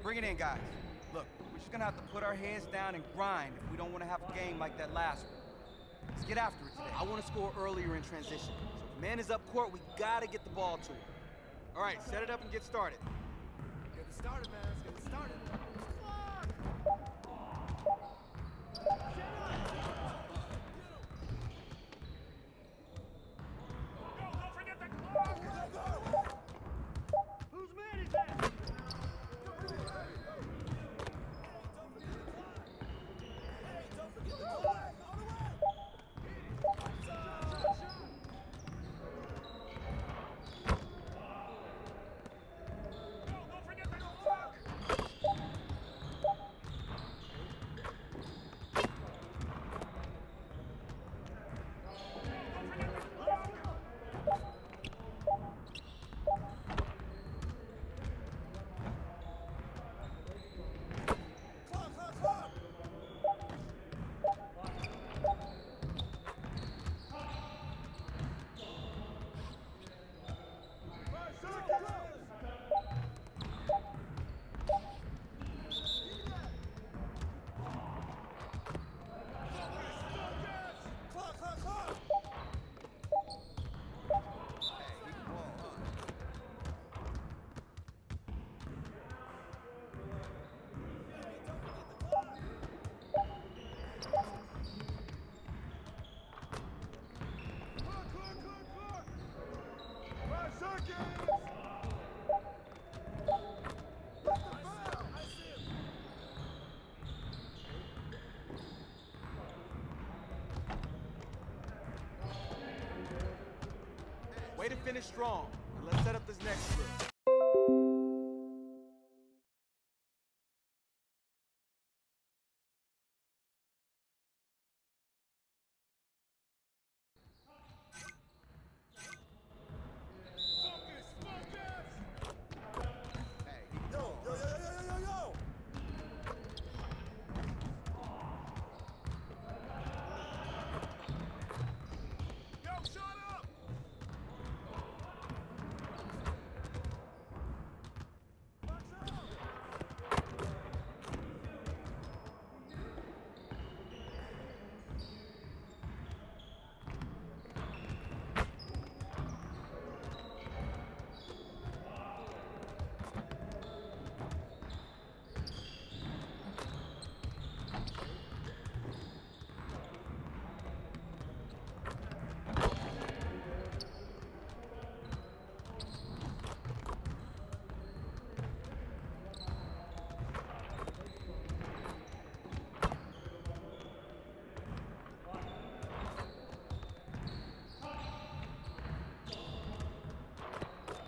Bring it in, guys. Look, we're just gonna have to put our heads down and grind if we don't want to have a game like that last one. Let's get after it today. I want to score earlier in transition. So if man is up court, we gotta get the ball to him. All right, set it up and get started. Get it started, man. Let's get it started. Way to finish strong. And let's set up this next drill.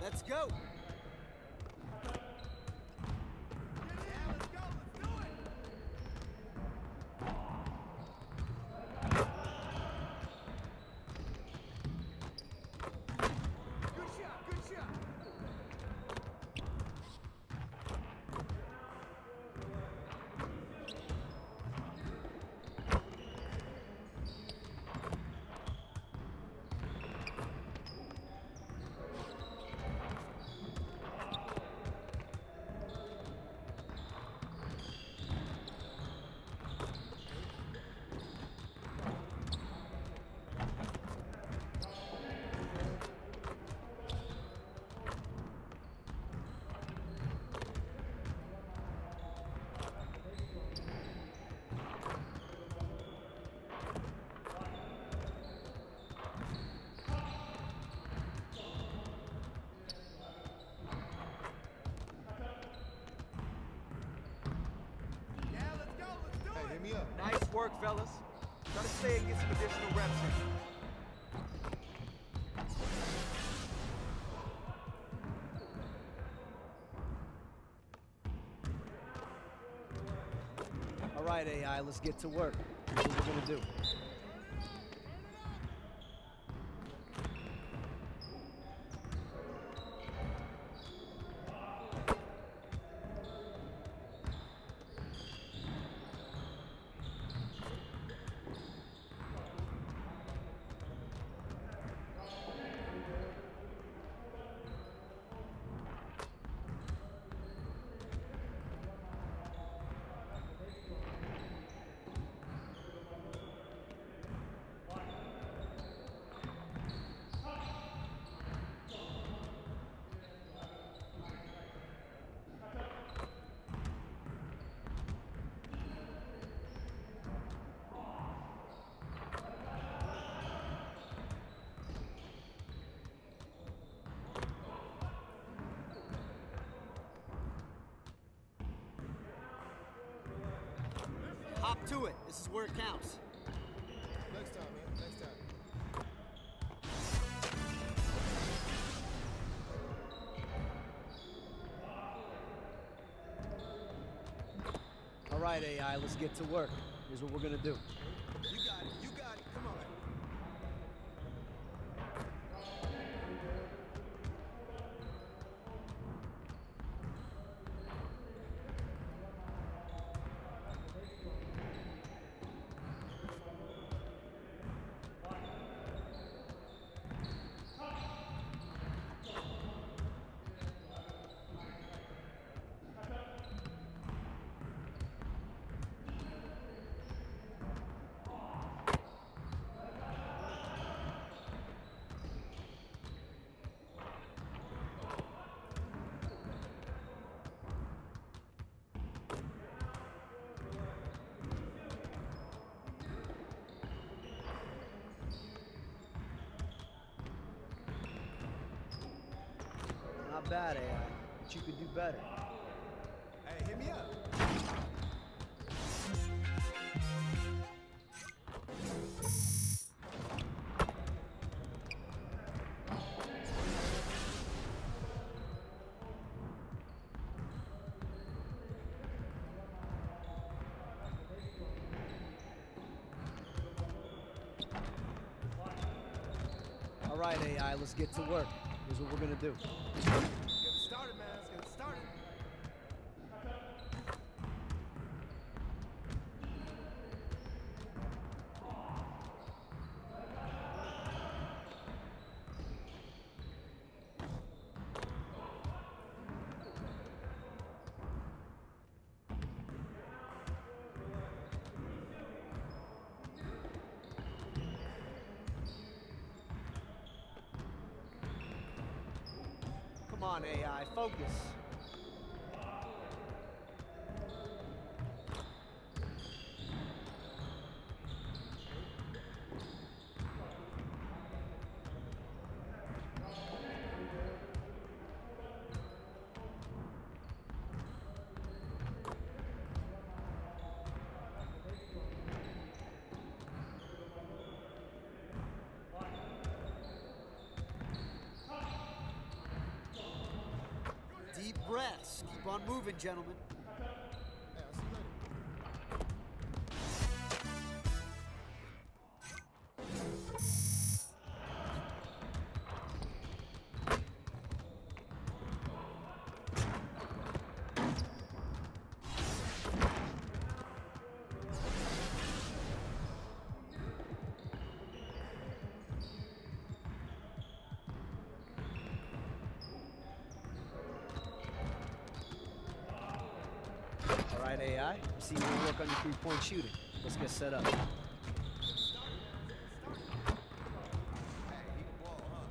Let's go. Nice work, fellas. Try to stay and get some additional reps in. All right, AI, let's get to work. Here's what we're gonna do. to it. This is where it counts. Next time, man. Next time. All right, AI, let's get to work. Here's what we're gonna do. You got it. You got it. Come on. Not bad, AI, but you could do better. Hey, hit me up. All right, AI, let's get to work. Here's what we're gonna do. Let's get it started, man. Let's get it started. Come on, AI, focus. Deep breaths. Keep on moving, gentlemen. Hey, I'll see you later. All right, AI, I'm seeing you work on your three-point shooting. Let's get set up. Hey, he can ball, huh?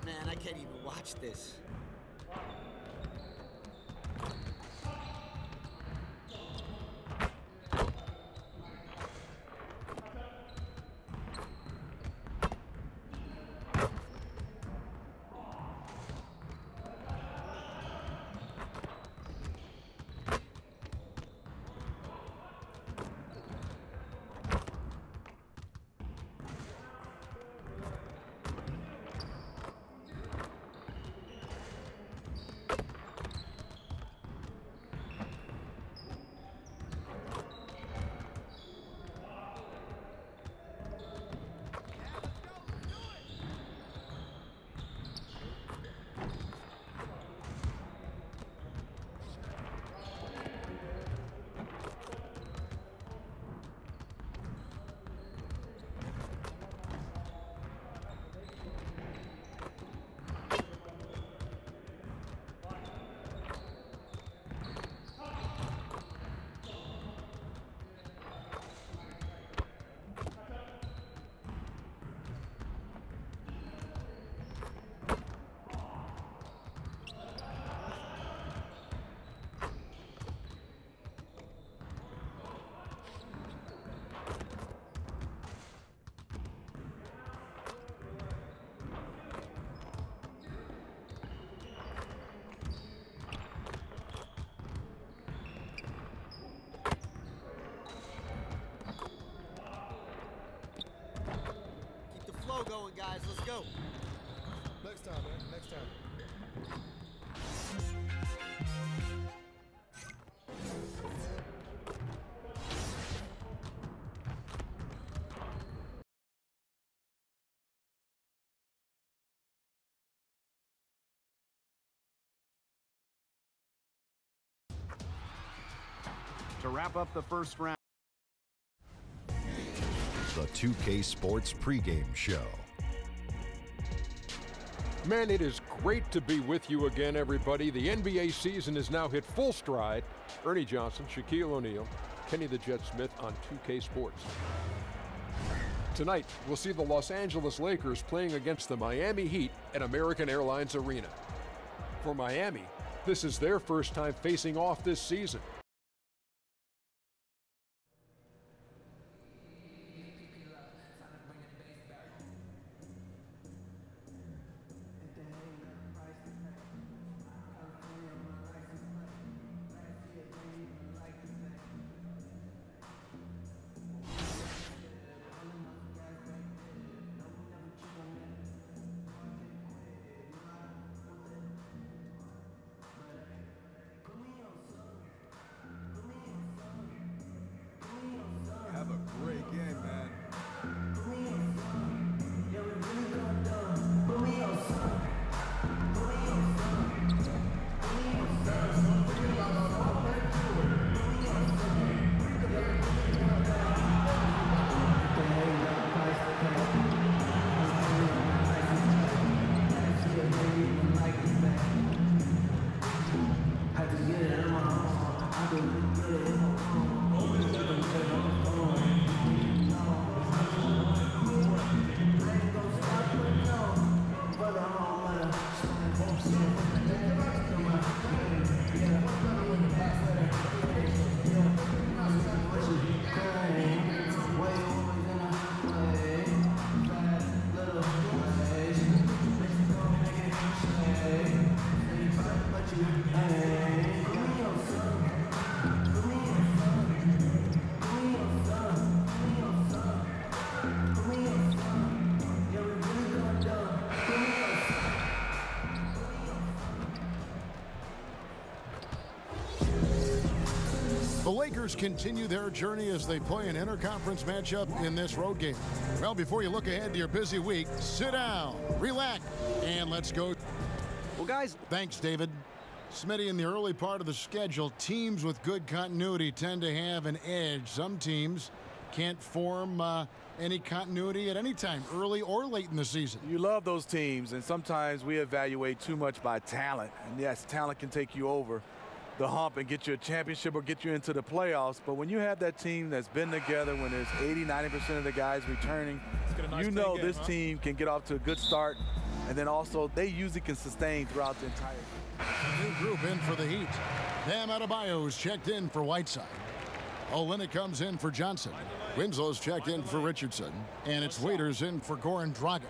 Man, I can't even watch this. going, guys. Let's go. Next time, man. Next time. To wrap up the first round. The 2K Sports pregame show. Man, it is great to be with you again, everybody. The NBA season has now hit full stride. Ernie Johnson, Shaquille O'Neal, Kenny the Jet Smith on 2K Sports. Tonight, we'll see the Los Angeles Lakers playing against the Miami Heat at American Airlines Arena. For Miami, this is their first time facing off this season. Have a great game, man. The Lakers continue their journey as they play an interconference matchup in this road game. Well, before you look ahead to your busy week, sit down, relax, and let's go. Well, guys, Thanks, David. Smitty, in the early part of the schedule, teams with good continuity tend to have an edge. Some teams can't form any continuity at any time, early or late in the season. You love those teams, and sometimes we evaluate too much by talent. And yes, talent can take you over the hump and get you a championship or get you into the playoffs. But when you have that team that's been together, when there's 80–90% of the guys returning, you know this team can get off to a good start. And then also, they usually can sustain throughout the entire A new group in for the Heat. Bam Adebayo's checked in for Whiteside. Olynyk comes in for Johnson. Winslow's checked in for Richardson. And it's Waiters in for Goran Dragic.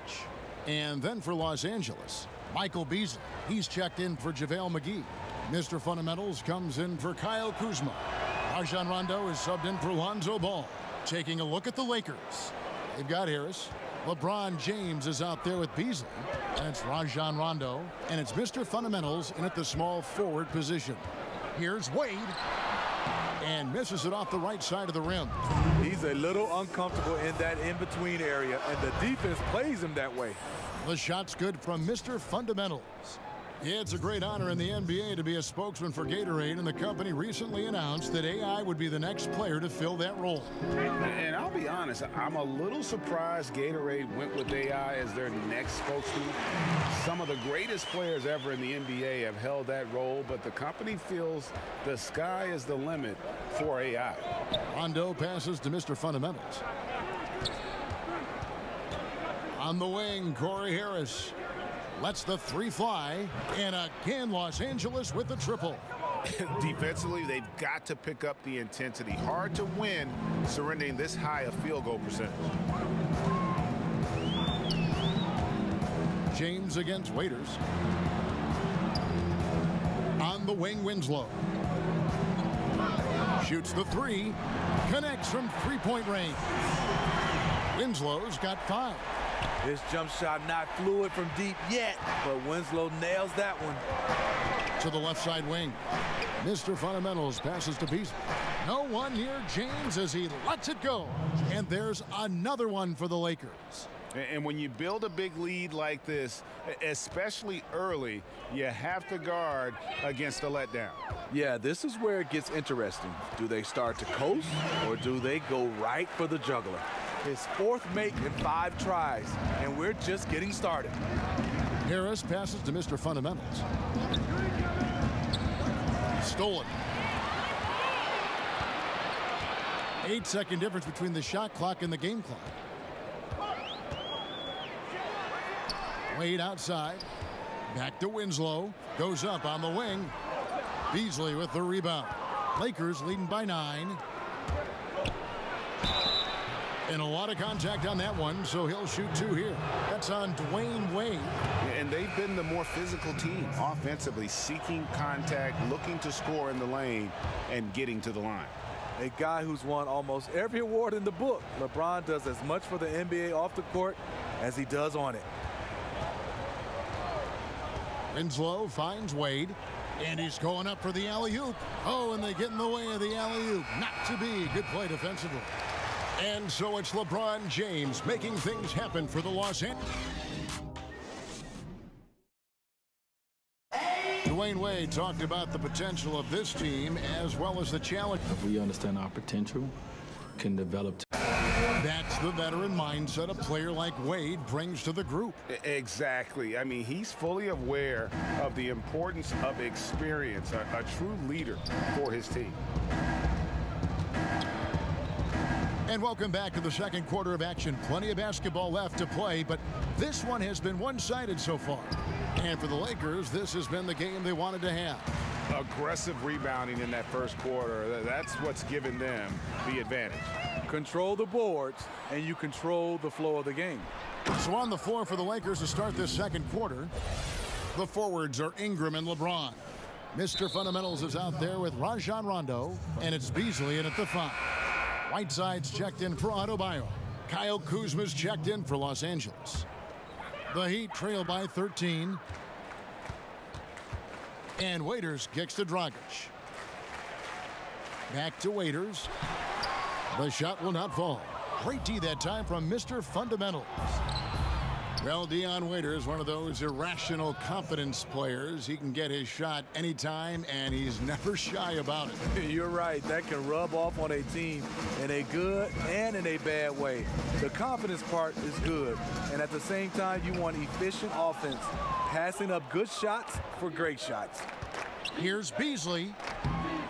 And then for Los Angeles, Michael Beasley. He's checked in for JaVale McGee. Mr. Fundamentals comes in for Kyle Kuzma. Rajon Rondo is subbed in for Lonzo Ball. Taking a look at the Lakers. They've got Harris. LeBron James is out there with Beasley. And it's Rajon Rondo. And it's Mr. Fundamentals in at the small forward position. Here's Wade. And misses it off the right side of the rim. He's a little uncomfortable in that in-between area, and the defense plays him that way. The shot's good from Mr. Fundamentals. Yeah, it's a great honor in the NBA to be a spokesman for Gatorade, and the company recently announced that AI would be the next player to fill that role. And I'll be honest, I'm a little surprised Gatorade went with AI as their next spokesman. Some of the greatest players ever in the NBA have held that role, but the company feels the sky is the limit for AI. Rondo passes to Mr. Fundamentals. On the wing, Corey Harris lets the three fly, and again Los Angeles with the triple. Defensively, they've got to pick up the intensity. Hard to win surrendering this high a field goal percentage. James against Waiters. On the wing, Winslow. Shoots the three. Connects from three-point range. Winslow's got 5. His jump shot not fluid from deep yet, but Winslow nails that one. To the left side wing. Mr. Fundamentals passes to Beasley. No one near James as he lets it go. And there's another one for the Lakers. And when you build a big lead like this, especially early, you have to guard against a letdown. Yeah, this is where it gets interesting. Do they start to coast or do they go right for the juggler? His fourth make in 5 tries, and we're just getting started. Harris passes to Mr. Fundamentals. Stolen. 8-second difference between the shot clock and the game clock. Wade outside. Back to Winslow. Goes up on the wing. Beasley with the rebound. Lakers leading by 9. And a lot of contact on that one, so he'll shoot 2 here. That's on Dwayne Wade. And they've been the more physical team offensively, seeking contact, looking to score in the lane, and getting to the line. A guy who's won almost every award in the book. LeBron does as much for the NBA off the court as he does on it. Winslow finds Wade, and he's going up for the alley-oop. Oh, and they get in the way of the alley-oop. Not to be. Good play defensively. And so it's LeBron James making things happen for the Los Angeles. Dwayne Wade talked about the potential of this team as well as the challenge. If we understand our potential, can develop. That's the veteran mindset a player like Wade brings to the group. Exactly. I mean, he's fully aware of the importance of experience, a true leader for his team. And welcome back to the second quarter of action. Plenty of basketball left to play, but this one has been one-sided so far. And for the Lakers, this has been the game they wanted to have. Aggressive rebounding in that first quarter. That's what's given them the advantage. Control the boards, and you control the flow of the game. So on the floor for the Lakers to start this second quarter, the forwards are Ingram and LeBron. Mr. Fundamentals is out there with Rajon Rondo, and it's Beasley in at the 5. Whiteside's checked in for Adebayo. Kyle Kuzma's checked in for Los Angeles. The Heat trail by 13. And Waiters kicks to Dragic. Back to Waiters. The shot will not fall. Great D that time from Mr. Fundamentals. Well, Dion Waiters, one of those irrational confidence players. He can get his shot anytime, and he's never shy about it. You're right. That can rub off on a team in a good and in a bad way. The confidence part is good, and at the same time, you want efficient offense, passing up good shots for great shots. Here's Beasley.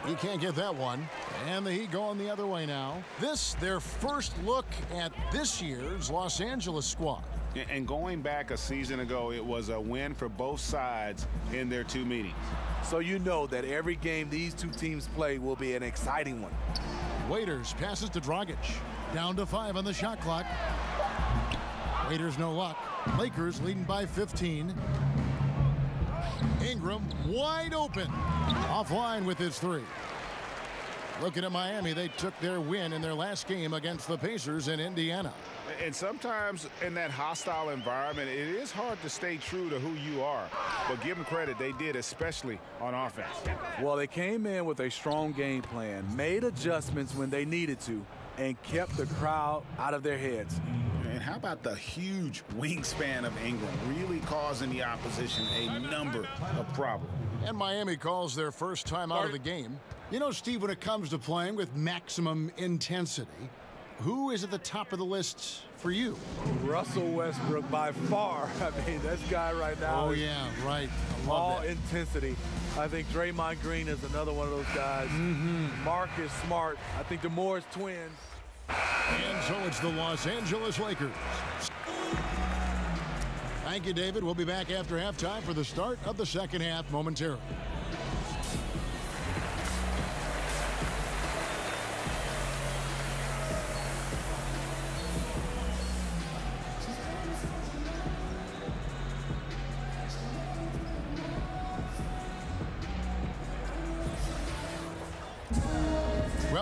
He can't get that one. And the Heat going the other way now. This, their first look at this year's Los Angeles squad. And going back a season ago, it was a win for both sides in their 2 meetings. So you know that every game these 2 teams play will be an exciting one. Waiters passes to Dragic. Down to 5 on the shot clock. Waiters no luck. Lakers leading by 15. Ingram wide open. Offline with his 3. Looking at Miami, they took their win in their last game against the Pacers in Indiana. And sometimes in that hostile environment, it is hard to stay true to who you are. But give them credit, they did, especially on offense. Well, they came in with a strong game plan, made adjustments when they needed to, and kept the crowd out of their heads. And how about the huge wingspan of Ingram, really causing the opposition a number of problems. And Miami calls their first time out of the game. You know, Steve, when it comes to playing with maximum intensity, who is at the top of the list for you? Russell Westbrook by far. I mean, this guy right now. Oh, yeah, right. I love all that. intensity. I think Draymond Green is another one of those guys. Marcus Smart. I think the Morris twins. And so it's the Los Angeles Lakers. Thank you, David. We'll be back after halftime for the start of the second half momentarily.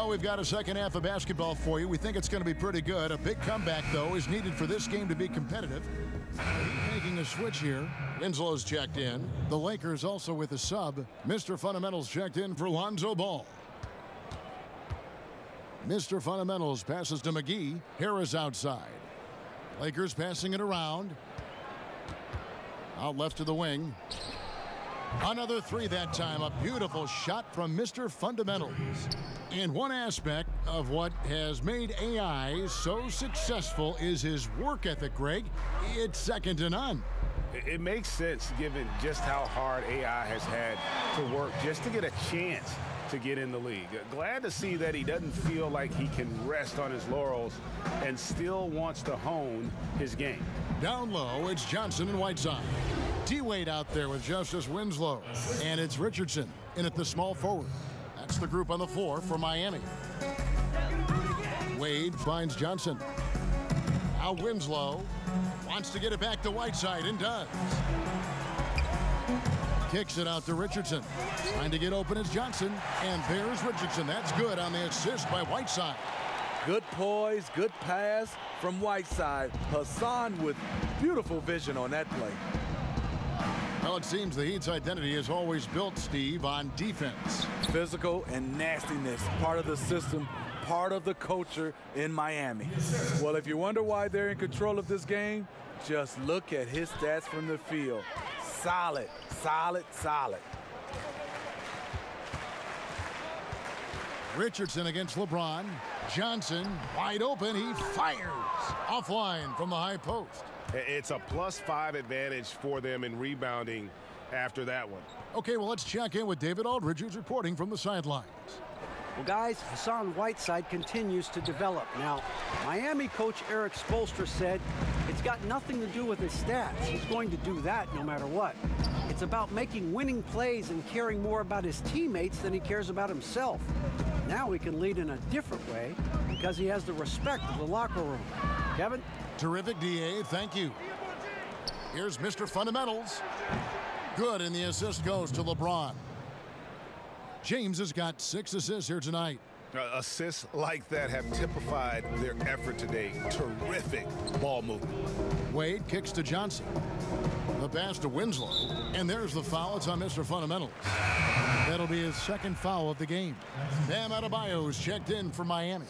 Well, we've got a second half of basketball for you. We think it's going to be pretty good. A big comeback, though, is needed for this game to be competitive. He's making a switch here. Winslow's checked in. The Lakers also with a sub. Mr. Fundamentals checked in for Lonzo Ball. Mr. Fundamentals passes to McGee. Harris outside. Lakers passing it around. Out left to the wing. Another three that time. A beautiful shot from Mr. Fundamentals. And one aspect of what has made AI so successful is his work ethic, Greg. It's second to none. It makes sense given just how hard AI has had to work just to get a chance to get in the league. Glad to see that he doesn't feel like he can rest on his laurels and still wants to hone his game. Down low, it's Johnson and Whiteside. D-Wade out there with Justice Winslow. And it's Richardson in at the small forward. That's the group on the floor for Miami. Wade finds Johnson. Now Winslow wants to get it back to Whiteside and does. Kicks it out to Richardson. Trying to get open is Johnson. And there's Richardson. That's good on the assist by Whiteside. Good poise, good pass from Whiteside. Hassan with beautiful vision on that play. Well, it seems the Heat's identity is always built, Steve, on defense. Physical and nastiness, part of the system, part of the culture in Miami. Well, if you wonder why they're in control of this game, just look at his stats from the field. Solid, solid, solid. Richardson against LeBron. Johnson wide open. He fires offline from the high post. It's a +5 advantage for them in rebounding after that one. Okay, well, let's check in with David Aldridge, who's reporting from the sidelines. Well, guys, Hassan Whiteside continues to develop. Now, Miami coach Eric Spoelstra said it's got nothing to do with his stats. He's going to do that no matter what. It's about making winning plays and caring more about his teammates than he cares about himself. Now he can lead in a different way because he has the respect of the locker room. Kevin? Terrific, D.A. Thank you. Here's Mr. Fundamentals. Good, and the assist goes to LeBron. James has got 6 assists here tonight. Assists like that have typified their effort today. Terrific ball movement. Wade kicks to Johnson. The pass to Winslow. And there's the foul. It's on Mr. Fundamentals. That'll be his second foul of the game. Bam Adebayo's checked in for Miami.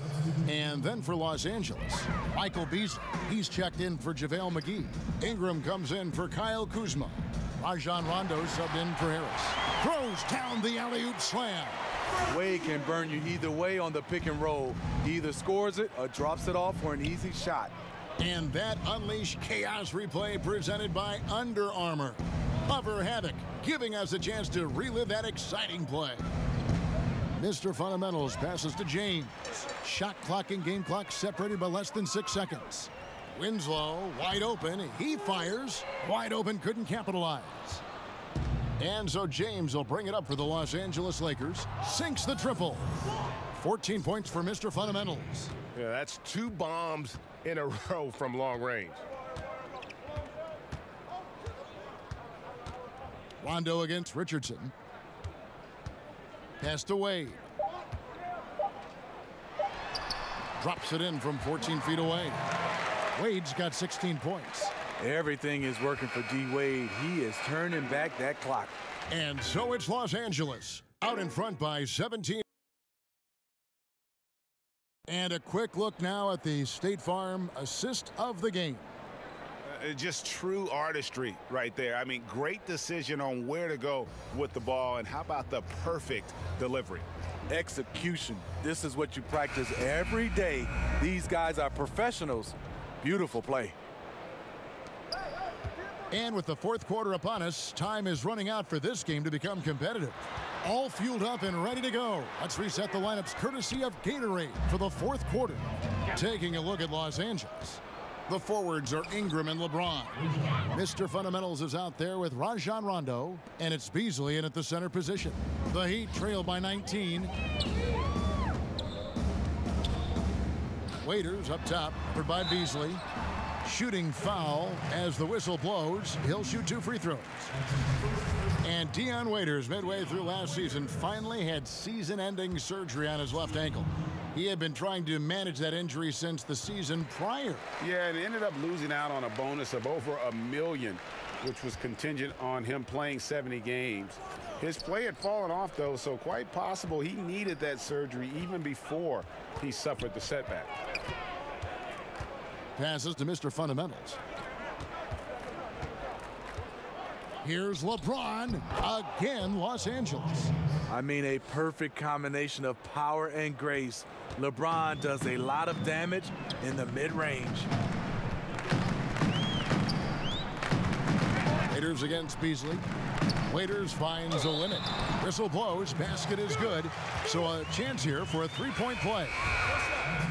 And then for Los Angeles, Michael Beasley. He's checked in for JaVale McGee. Ingram comes in for Kyle Kuzma. Rajon Rondo subbed in for Harris. Throws down the alley-oop slam. Wade can burn you either way on the pick and roll. He either scores it or drops it off for an easy shot. And that Unleash Chaos replay presented by Under Armour. Hover Havoc, giving us a chance to relive that exciting play. Mr. Fundamentals passes to James. Shot clock and game clock separated by less than 6 seconds. Winslow wide open. He fires. Wide open, couldn't capitalize. And so James will bring it up for the Los Angeles Lakers. Sinks the triple. 14 points for Mr. Fundamentals. Yeah, that's 2 bombs in a row from long range. Rondo against Richardson. Pass to Wade. Drops it in from 14 feet away. Wade's got 16 points. Everything is working for D-Wade. He is turning back that clock. And so it's Los Angeles out in front by 17. And a quick look now at the State Farm assist of the game. Just true artistry right there. I mean, great decision on where to go with the ball, and how about the perfect delivery? Execution. This is what you practice every day. These guys are professionals. Beautiful play. And with the fourth quarter upon us, time is running out for this game to become competitive. All fueled up and ready to go. Let's reset the lineups courtesy of Gatorade for the fourth quarter. Taking a look at Los Angeles. The forwards are Ingram and LeBron. Mr. Fundamentals is out there with Rajon Rondo, and it's Beasley in at the center position. The Heat trail by 19. Waiters up top, covered by Beasley. Shooting foul as the whistle blows. He'll shoot 2 free throws. And Dion Waiters, midway through last season, finally had season-ending surgery on his left ankle. He had been trying to manage that injury since the season prior. Yeah, and ended up losing out on a bonus of over $1 million, which was contingent on him playing 70 games. His play had fallen off, though, so quite possible he needed that surgery even before he suffered the setback. Passes to Mr. Fundamentals. Here's LeBron, again, Los Angeles. I mean, a perfect combination of power and grace. LeBron does a lot of damage in the mid-range. Waiters against Beasley. Waiters finds a limit. Whistle blows, basket is good. So a chance here for a three-point play.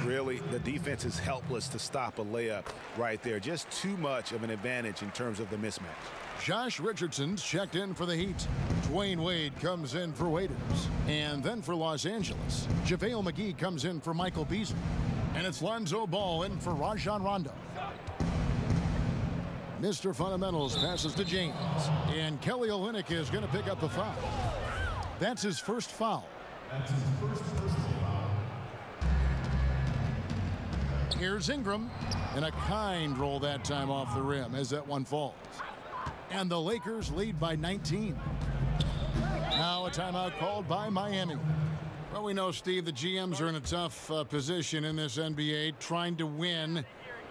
Really, the defense is helpless to stop a layup right there. Just too much of an advantage in terms of the mismatch. Josh Richardson's checked in for the Heat. Dwayne Wade comes in for Waiters. And then for Los Angeles, JaVale McGee comes in for Michael Beasley. And it's Lonzo Ball in for Rajon Rondo. Mr. Fundamentals passes to James. And Kelly Olynyk is going to pick up the foul. That's his first foul. Here's Ingram. And a kind roll that time off the rim as that one falls. And the Lakers lead by 19. Now a timeout called by Miami. Well, we know, Steve, the GMs are in a tough position in this NBA. Trying to win,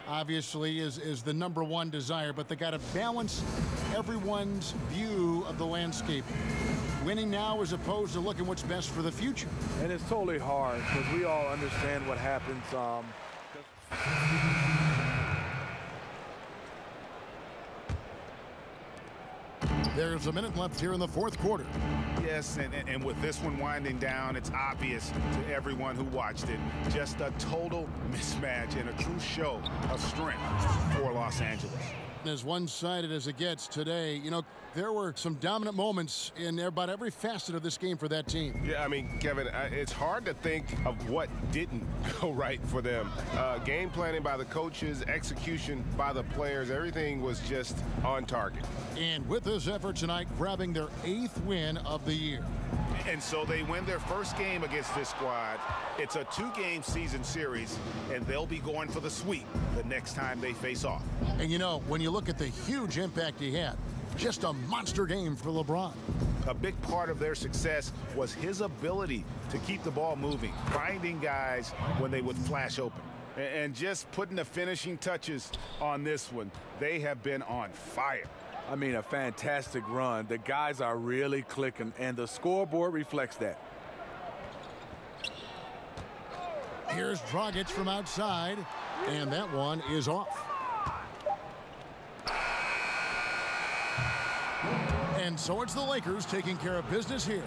obviously, is the #1 desire, but they got to balance everyone's view of the landscape. Winning now as opposed to looking what's best for the future. And it's totally hard because we all understand what happens. There's a minute left here in the fourth quarter. Yes, and with this one winding down, it's obvious to everyone who watched it. Just a total mismatch and a true show of strength for Los Angeles. As one-sided as it gets today, you know, there were some dominant moments in about every facet of this game for that team. Yeah, I mean, Kevin, it's hard to think of what didn't go right for them. Game planning by the coaches, execution by the players, everything was just on target. And with this effort tonight, grabbing their 8th win of the year. And so they win their first game against this squad. It's a 2-game season series, and they'll be going for the sweep the next time they face off. And you know, when you look at the huge impact he had, just a monster game for LeBron. A big part of their success was his ability to keep the ball moving, finding guys when they would flash open. And just putting the finishing touches on this one, they have been on fire. I mean, a fantastic run. The guys are really clicking, and the scoreboard reflects that. Here's Dragic from outside, and that one is off. And so it's the Lakers taking care of business here.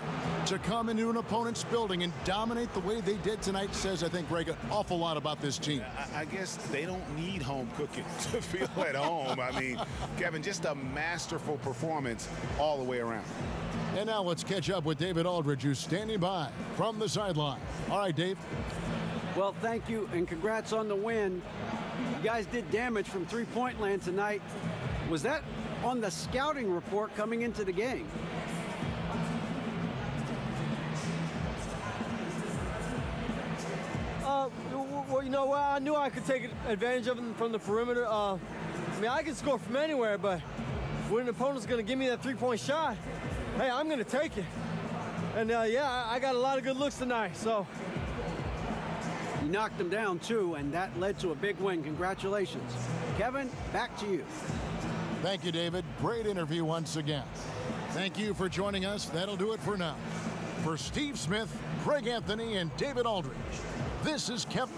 To come into an opponent's building and dominate the way they did tonight says, I think, Greg, an awful lot about this team. I guess they don't need home cooking to feel at home. I mean, Kevin, just a masterful performance all the way around. And now let's catch up with David Aldridge, who's standing by from the sideline. All right, Dave. Well, thank you, and congrats on the win. You guys did damage from three-point land tonight. Was that on the scouting report coming into the game? Well, you know, I knew I could take advantage of them from the perimeter. I mean, I can score from anywhere, but when an opponent's going to give me that three-point shot, hey, I'm going to take it. And, yeah, I got a lot of good looks tonight, so. You knocked them down, too, and that led to a big win. Congratulations. Kevin, back to you. Thank you, David. Great interview once again. Thank you for joining us. That'll do it for now. For Steve Smith, Greg Anthony, and David Aldridge, this is Kevin.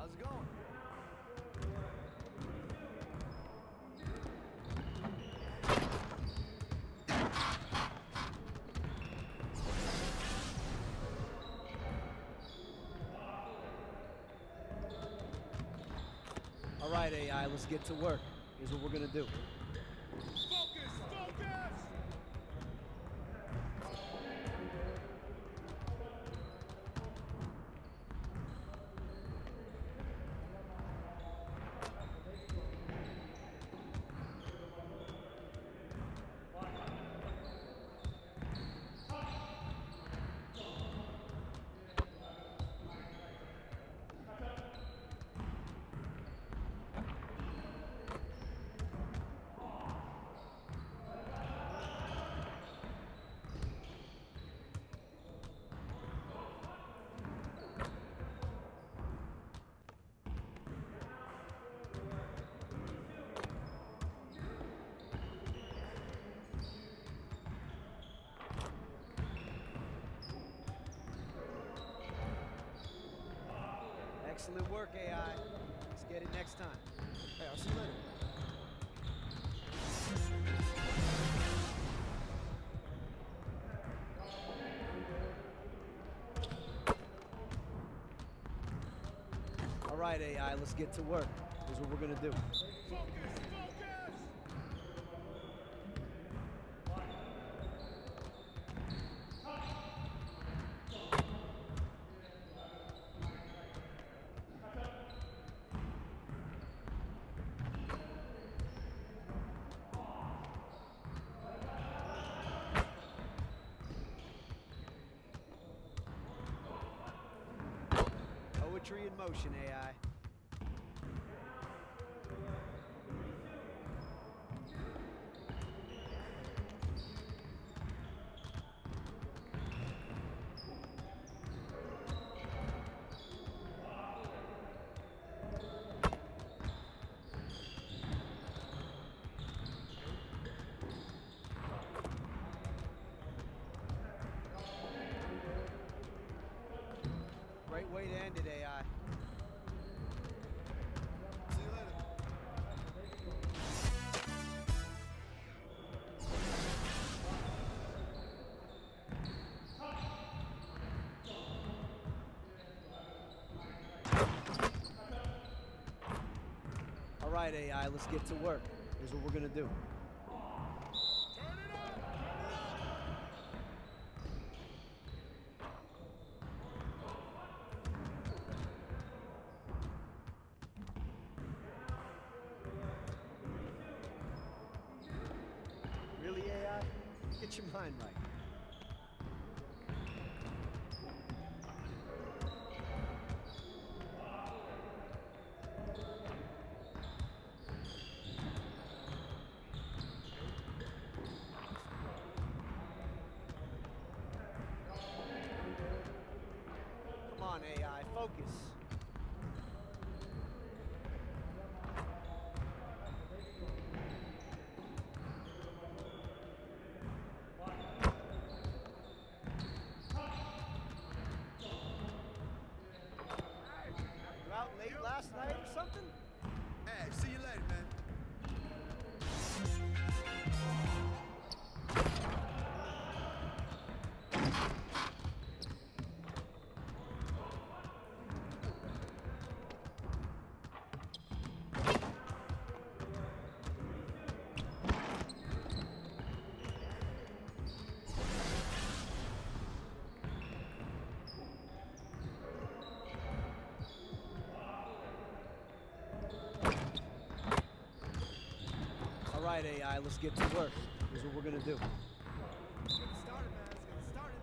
How's it going? All right, AI, let's get to work. Here's what we're gonna do. Excellent work, AI. Let's get it next time. Hey, I'll see you later. All right, AI, let's get to work. Here's what we're gonna do. Poetry in motion, AI. Great way to end it, AI. See you later. All right, AI, let's get to work. Here's what we're gonna do. Really, AI? Get your mind right. Come on, AI, focus. You out late last night or something? Hey, see you later, man. All right, AI, let's get to work. Here's what we're gonna do. Let's get it started, man. Let's get it started.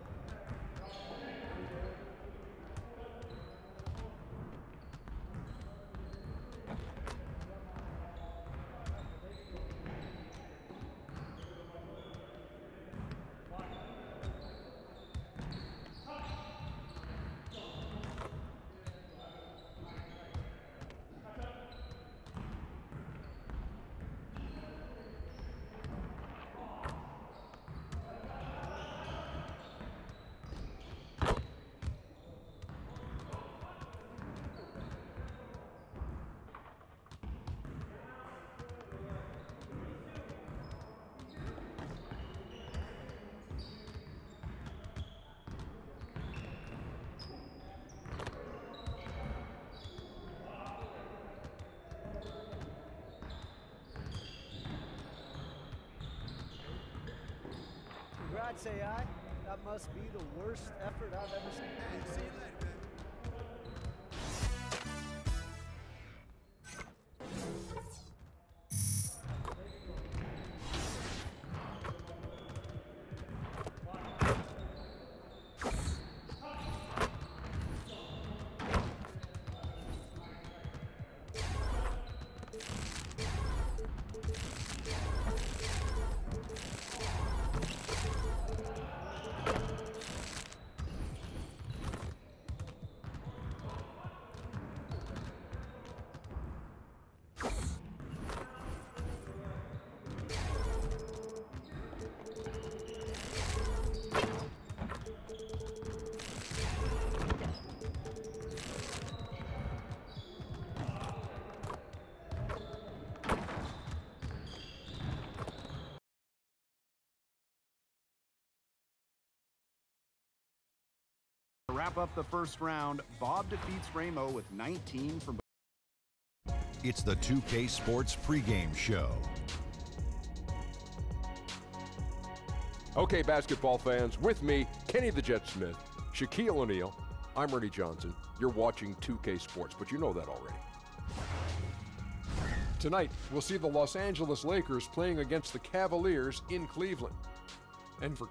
I'd say aye. That must be the worst effort I've ever seen. Hey, see you later, man. To wrap up the first round, Bob defeats Ramo with 19 from. It's the 2K Sports pregame show. Okay, basketball fans, with me, Kenny the Jet Smith, Shaquille O'Neal. I'm Ernie Johnson. You're watching 2K Sports, but you know that already. Tonight, we'll see the Los Angeles Lakers playing against the Cavaliers in Cleveland. And for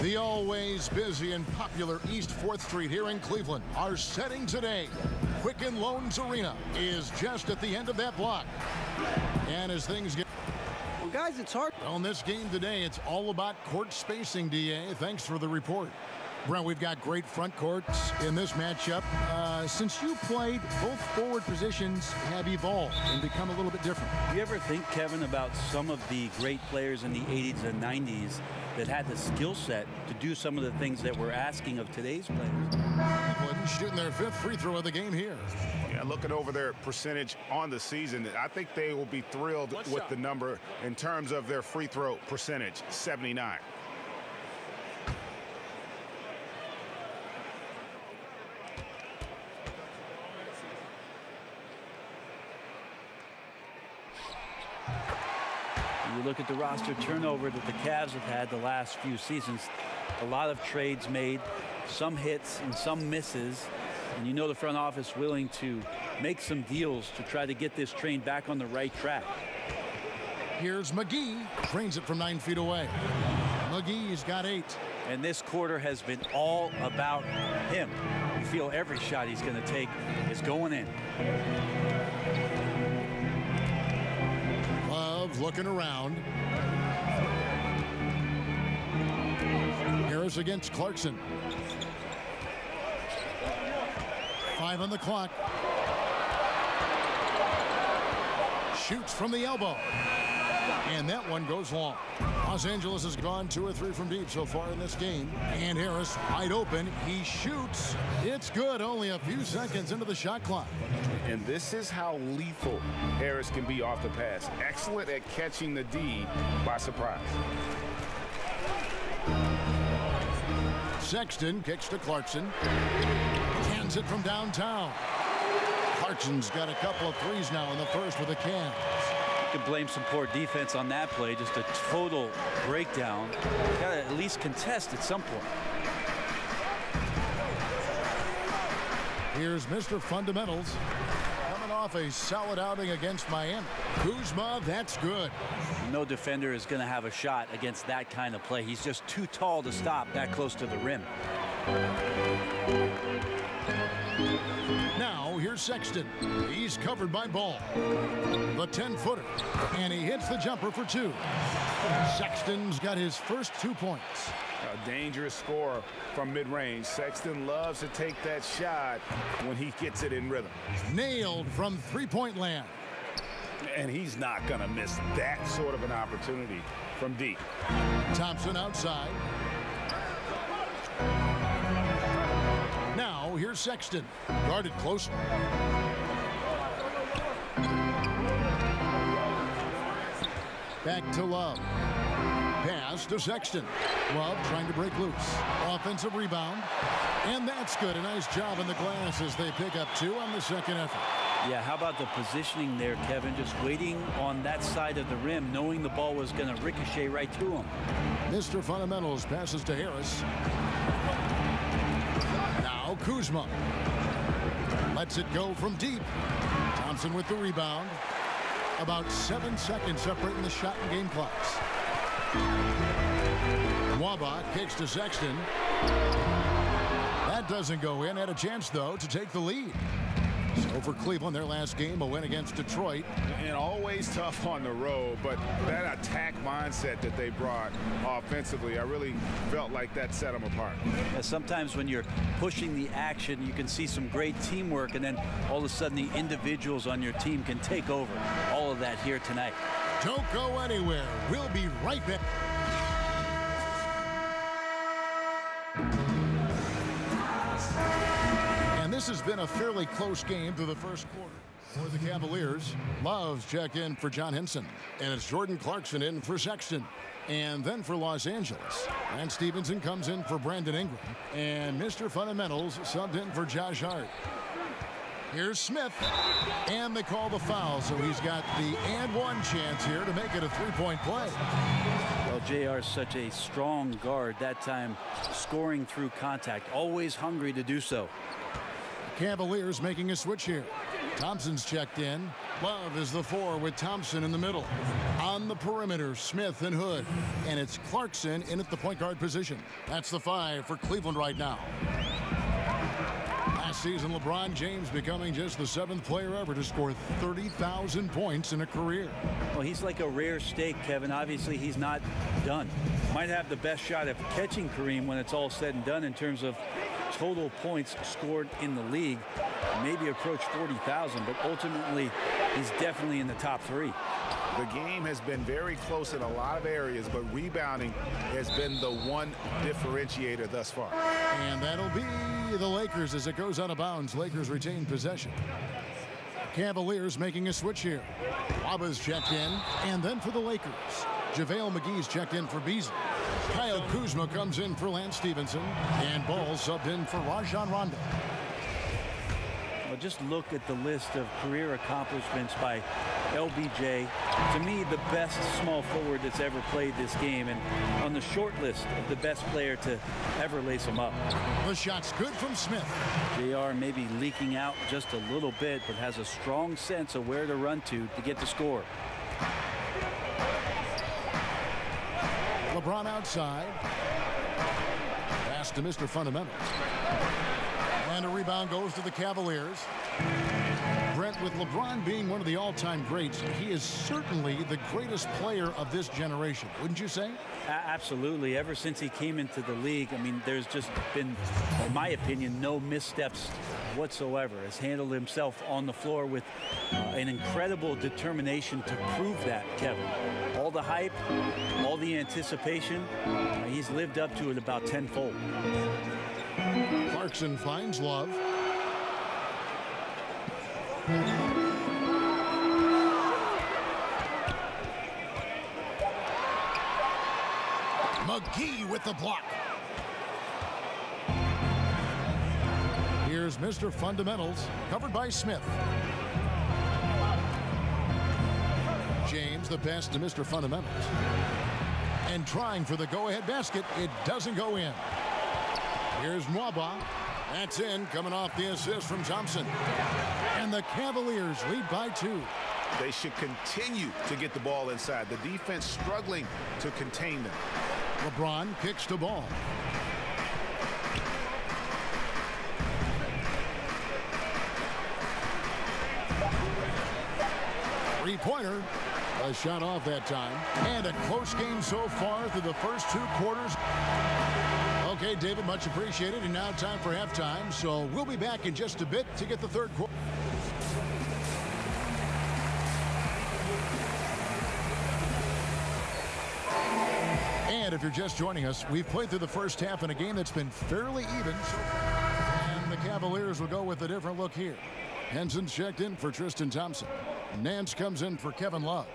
The always busy and popular East 4th Street here in Cleveland are setting today. Quicken Loans Arena is just at the end of that block. And as things get... Well, guys, it's hard. On this game today, it's all about court spacing, DA. Thanks for the report. Brent, we've got great front courts in this matchup. Since you played, both forward positions have evolved and become a little bit different. Do you ever think, Kevin, about some of the great players in the 80s and 90s that had the skill set to do some of the things that we're asking of today's players? Cleveland shooting their 5th free throw of the game here. Yeah, looking over their percentage on the season, I think they will be thrilled with the number in terms of their free throw percentage, 79. You look at the roster turnover that the Cavs have had the last few seasons. A lot of trades made, some hits and some misses. And you know the front office willing to make some deals to try to get this train back on the right track. Here's McGee. Trains it from 9 feet away. McGee's got 8. And this quarter has been all about him. You feel every shot he's going to take is going in. Love looking around. Harris against Clarkson. 5 on the clock. Shoots from the elbow. And that one goes long. Los Angeles has gone 2 or 3 from deep so far in this game. And Harris wide open. He shoots. It's good. Only a few seconds into the shot clock. And this is how lethal Harris can be off the pass. Excellent at catching the D by surprise. Sexton kicks to Clarkson. Cans it from downtown. Clarkson's got a couple of threes now in the first with the cans. You can blame some poor defense on that play. Just a total breakdown. Got to at least contest at some point. Here's Mr. Fundamentals. Coming off a solid outing against Miami. Kuzma, that's good. No defender is going to have a shot against that kind of play. He's just too tall to stop that close to the rim. Now here's Sexton. He's covered by Ball. The 10-footer. And he hits the jumper for 2. Sexton's got his first 2 points. A dangerous scorer from mid-range. Sexton loves to take that shot when he gets it in rhythm. Nailed from three-point land. And he's not going to miss that sort of an opportunity from deep. Thompson outside. Now here's Sexton. Guarded closely. Back to Love. Pass to Sexton. Love trying to break loose. Offensive rebound. And that's good. A nice job in the glass as they pick up 2 on the second effort. Yeah, how about the positioning there, Kevin? Just waiting on that side of the rim, knowing the ball was going to ricochet right to him. Mr. Fundamentals passes to Harris. Now Kuzma. Lets it go from deep. Thompson with the rebound. About 7 seconds separating the shot and game clocks. Waba kicks to Sexton. That doesn't go in. Had a chance, though, to take the lead. So for Cleveland, their last game, a win against Detroit. And always tough on the road, but that attack mindset that they brought offensively, I really felt like that set them apart. Yeah, sometimes when you're pushing the action, you can see some great teamwork, and then all of a sudden the individuals on your team can take over. All of that here tonight. Don't go anywhere. We'll be right back. And this has been a fairly close game through the first quarter. For the Cavaliers, Love's check in for John Henson. And it's Jordan Clarkson in for Sexton. And then for Los Angeles, Grant Stevenson comes in for Brandon Ingram. And Mr. Fundamentals subbed in for Josh Hart. Here's Smith. And they call the foul, so he's got the and one chance here to make it a three-point play. Well, JR is such a strong guard that time, scoring through contact, always hungry to do so. Cavaliers making a switch here. Thompson's checked in. Love is the 4 with Thompson in the middle. On the perimeter, Smith and Hood. And it's Clarkson in at the point guard position. That's the 5 for Cleveland right now. Last season, LeBron James becoming just the 7th player ever to score 30,000 points in a career. Well, he's like a rare steak, Kevin. Obviously, he's not done. Might have the best shot at catching Kareem when it's all said and done in terms of total points scored in the league. Maybe approach 40,000, but ultimately, he's definitely in the top 3. The game has been very close in a lot of areas, but rebounding has been the one differentiator thus far. And that'll be the Lakers as it goes out of bounds. Lakers retain possession. Cavaliers making a switch here. Waba's checked in, and then for the Lakers, JaVale McGee's checked in for Beasley. Kyle Kuzma comes in for Lance Stevenson, and Ball subbed in for Rajon Rondo. Well, just look at the list of career accomplishments by LBJ. To me, the best small forward that's ever played this game, and on the short list of the best player to ever lace him up. The shot's good from Smith. JR maybe leaking out just a little bit, but has a strong sense of where to run to get the score. LeBron outside. Pass to Mr. Fundamentals. And a rebound goes to the Cavaliers. Brent, with LeBron being one of the all-time greats, he is certainly the greatest player of this generation, wouldn't you say? Absolutely. Ever since he came into the league, I mean, there's just been, in my opinion, no missteps whatsoever. Has handled himself on the floor with an incredible determination to prove that, Kevin. All the hype, all the anticipation, he's lived up to it about tenfold. Clarkson finds Love. McGee with the block. Here's Mr. Fundamentals, covered by Smith. James the pass to Mr. Fundamentals. And trying for the go-ahead basket, it doesn't go in. Here's Mwaba. That's in, coming off the assist from Thompson. And the Cavaliers lead by 2. They should continue to get the ball inside. The defense struggling to contain them. LeBron kicks the ball. Three-pointer. A shot off that time. And a close game so far through the first 2 quarters. Okay, David, much appreciated. And now time for halftime. So we'll be back in just a bit to get the third quarter. And if you're just joining us, we've played through the first half in a game that's been fairly even so far. And the Cavaliers will go with a different look here. Henson's checked in for Tristan Thompson. Nance comes in for Kevin Love.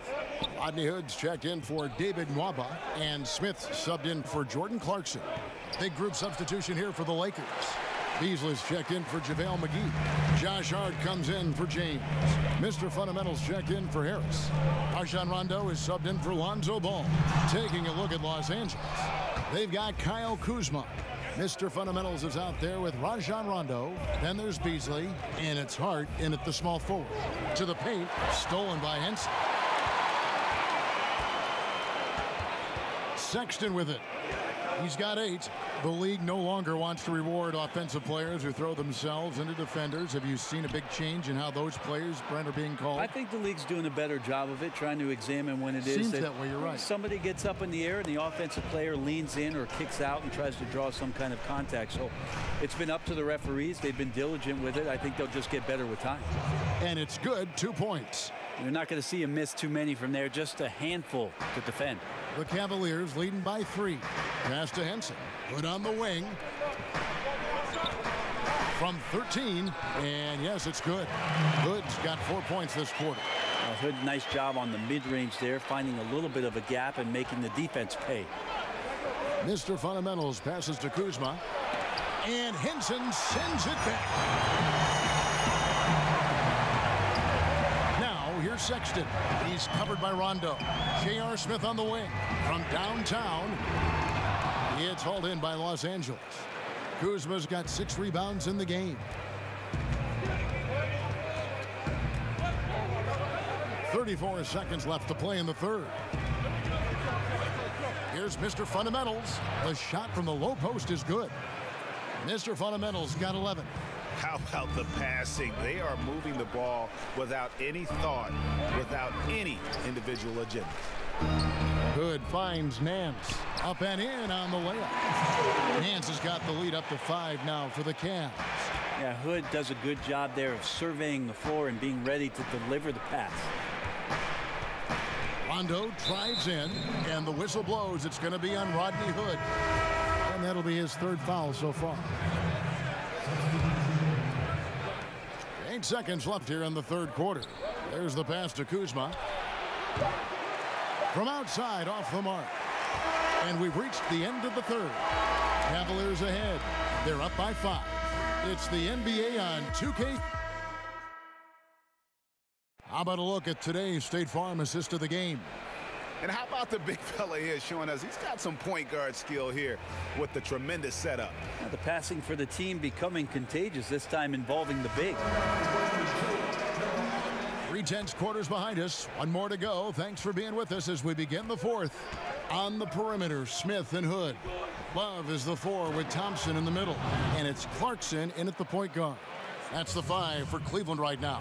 Rodney Hood's checked in for David Nwaba. And Smith subbed in for Jordan Clarkson. Big group substitution here for the Lakers. Beasley's checked in for JaVale McGee. Josh Hart comes in for James. Mr. Fundamentals checked in for Harris. Rajon Rondo is subbed in for Lonzo Ball. Taking a look at Los Angeles, they've got Kyle Kuzma. Mr. Fundamentals is out there with Rajon Rondo. Then there's Beasley, and it's Hart in at the small forward. To the paint, stolen by Henson. Sexton with it. He's got 8. The league no longer wants to reward offensive players who throw themselves into defenders. Have you seen a big change in how those players, Brent, are being called? I think the league's doing a better job of it, trying to examine when it is. Seems that way, you're right. Somebody gets up in the air and the offensive player leans in or kicks out and tries to draw some kind of contact. So it's been up to the referees. They've been diligent with it. I think they'll just get better with time. And it's good. 2 points. You're not going to see him miss too many from there, just a handful to defend. The Cavaliers leading by 3. Pass to Henson. Put on the wing. From 13. And yes, it's good. Hood's got 4 points this quarter. Hood, nice job on the mid-range there, finding a little bit of a gap and making the defense pay. Mr. Fundamentals passes to Kuzma. And Henson sends it back. Here's Sexton. He's covered by Rondo. J.R. Smith on the wing. From downtown, it's hauled in by Los Angeles. Kuzma's got 6 rebounds in the game. 34 seconds left to play in the third. Here's Mr. Fundamentals. The shot from the low post is good. Mr. Fundamentals got 11. How about the passing? They are moving the ball without any thought, without any individual agenda. Hood finds Nance. Up and in on the layup. Nance has got the lead up to 5 now for the Cavs. Yeah, Hood does a good job there of surveying the floor and being ready to deliver the pass. Rondo drives in, and the whistle blows. It's going to be on Rodney Hood. And that'll be his 3rd foul so far. 8 seconds left here in the third quarter. There's the pass to Kuzma. From outside, off the mark. And we've reached the end of the third. Cavaliers ahead. They're up by 5. It's the NBA on 2K. How about a look at today's State Farm assist of the game? And how about the big fella here showing us he's got some point guard skill here with the tremendous setup. Now the passing for the team becoming contagious, this time involving the big. 3/10 quarters behind us. 1 more to go. Thanks for being with us as we begin the 4th. On the perimeter, Smith and Hood. Love is the 4 with Thompson in the middle. And it's Clarkson in at the point guard. That's the 5 for Cleveland right now.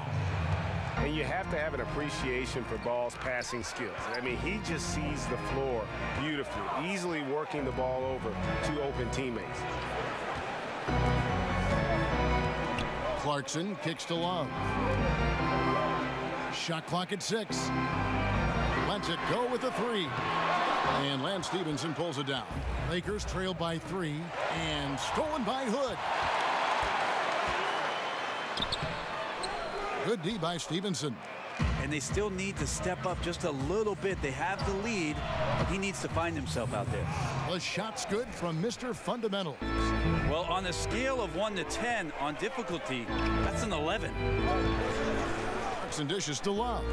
And you have to have an appreciation for Ball's passing skills. I mean, he just sees the floor beautifully, easily working the ball over to open teammates. Clarkson kicks to Love. Shot clock at 6. Lets it go with a 3. And Lance Stevenson pulls it down. Lakers trail by 3 and stolen by Hood. Good D by Stevenson. And they still need to step up just a little bit. They have the lead, but he needs to find himself out there. The shot's good from Mr. Fundamentals. Well, on a scale of 1 to 10 on difficulty, that's an 11. Clarkson dishes to Love.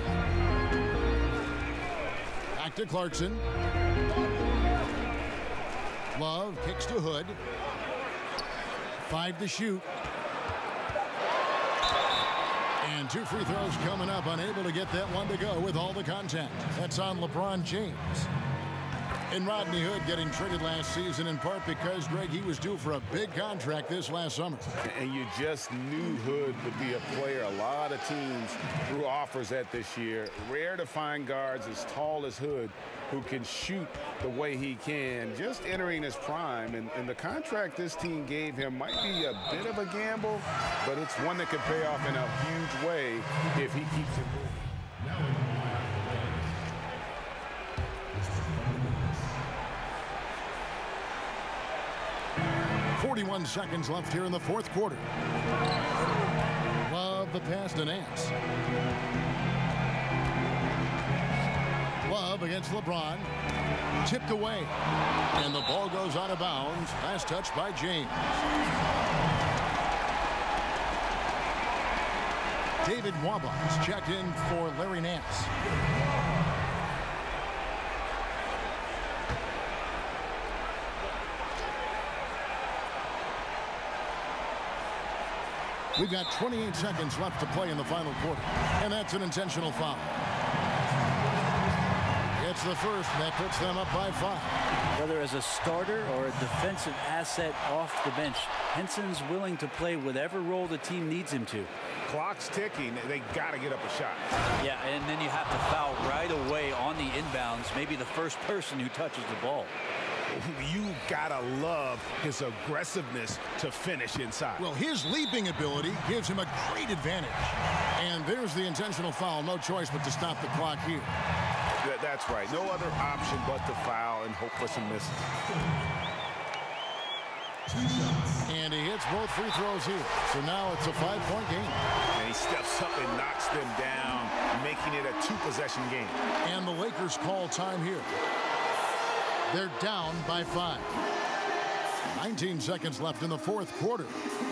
Back to Clarkson. Love kicks to Hood. 5 to shoot. And 2 free throws coming up. Unable to get that one to go with all the contact. That's on LeBron James. And Rodney Hood getting traded last season in part because, Greg, he was due for a big contract this last summer. And you just knew Hood would be a player a lot of teams threw offers at this year. Rare to find guards as tall as Hood who can shoot the way he can, just entering his prime. And the contract this team gave him might be a bit of a gamble, but it's one that could pay off in a huge way if he keeps it moving. 41 seconds left here in the fourth quarter. Love the pass to Nance. Love against LeBron. Tipped away. And the ball goes out of bounds. Last touch by James. David Wabas checked in for Larry Nance. We've got 28 seconds left to play in the final quarter, and that's an intentional foul. It's the first, and that puts them up by 5. Whether as a starter or a defensive asset off the bench, Henson's willing to play whatever role the team needs him to. Clock's ticking. They got to get up a shot. Yeah, and then you have to foul right away on the inbounds, maybe the first person who touches the ball. You gotta love his aggressiveness to finish inside. Well, his leaping ability gives him a great advantage. And there's the intentional foul. No choice but to stop the clock here. That's right. No other option but to foul and hope for some misses. And he hits both free throws here. So now it's a 5-point game. And he steps up and knocks them down, making it a 2-possession game. And the Lakers call time here. They're down by 5. 19 seconds left in the fourth quarter.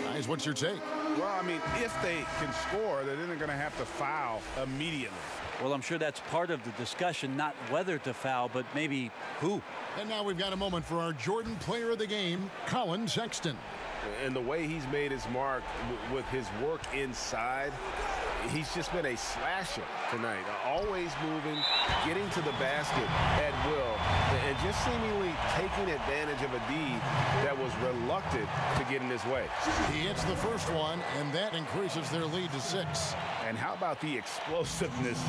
Guys, what's your take? Well, I mean, if they can score, then they're going to have to foul immediately. Well, I'm sure that's part of the discussion, not whether to foul, but maybe who. And now we've got a moment for our Jordan player of the game, Colin Sexton. And the way he's made his mark with his work inside, he's just been a slasher tonight. Always moving, getting to the basket at will, and just seemingly taking advantage of a D that was reluctant to get in his way. He hits the first one, and that increases their lead to 6. And how about the explosiveness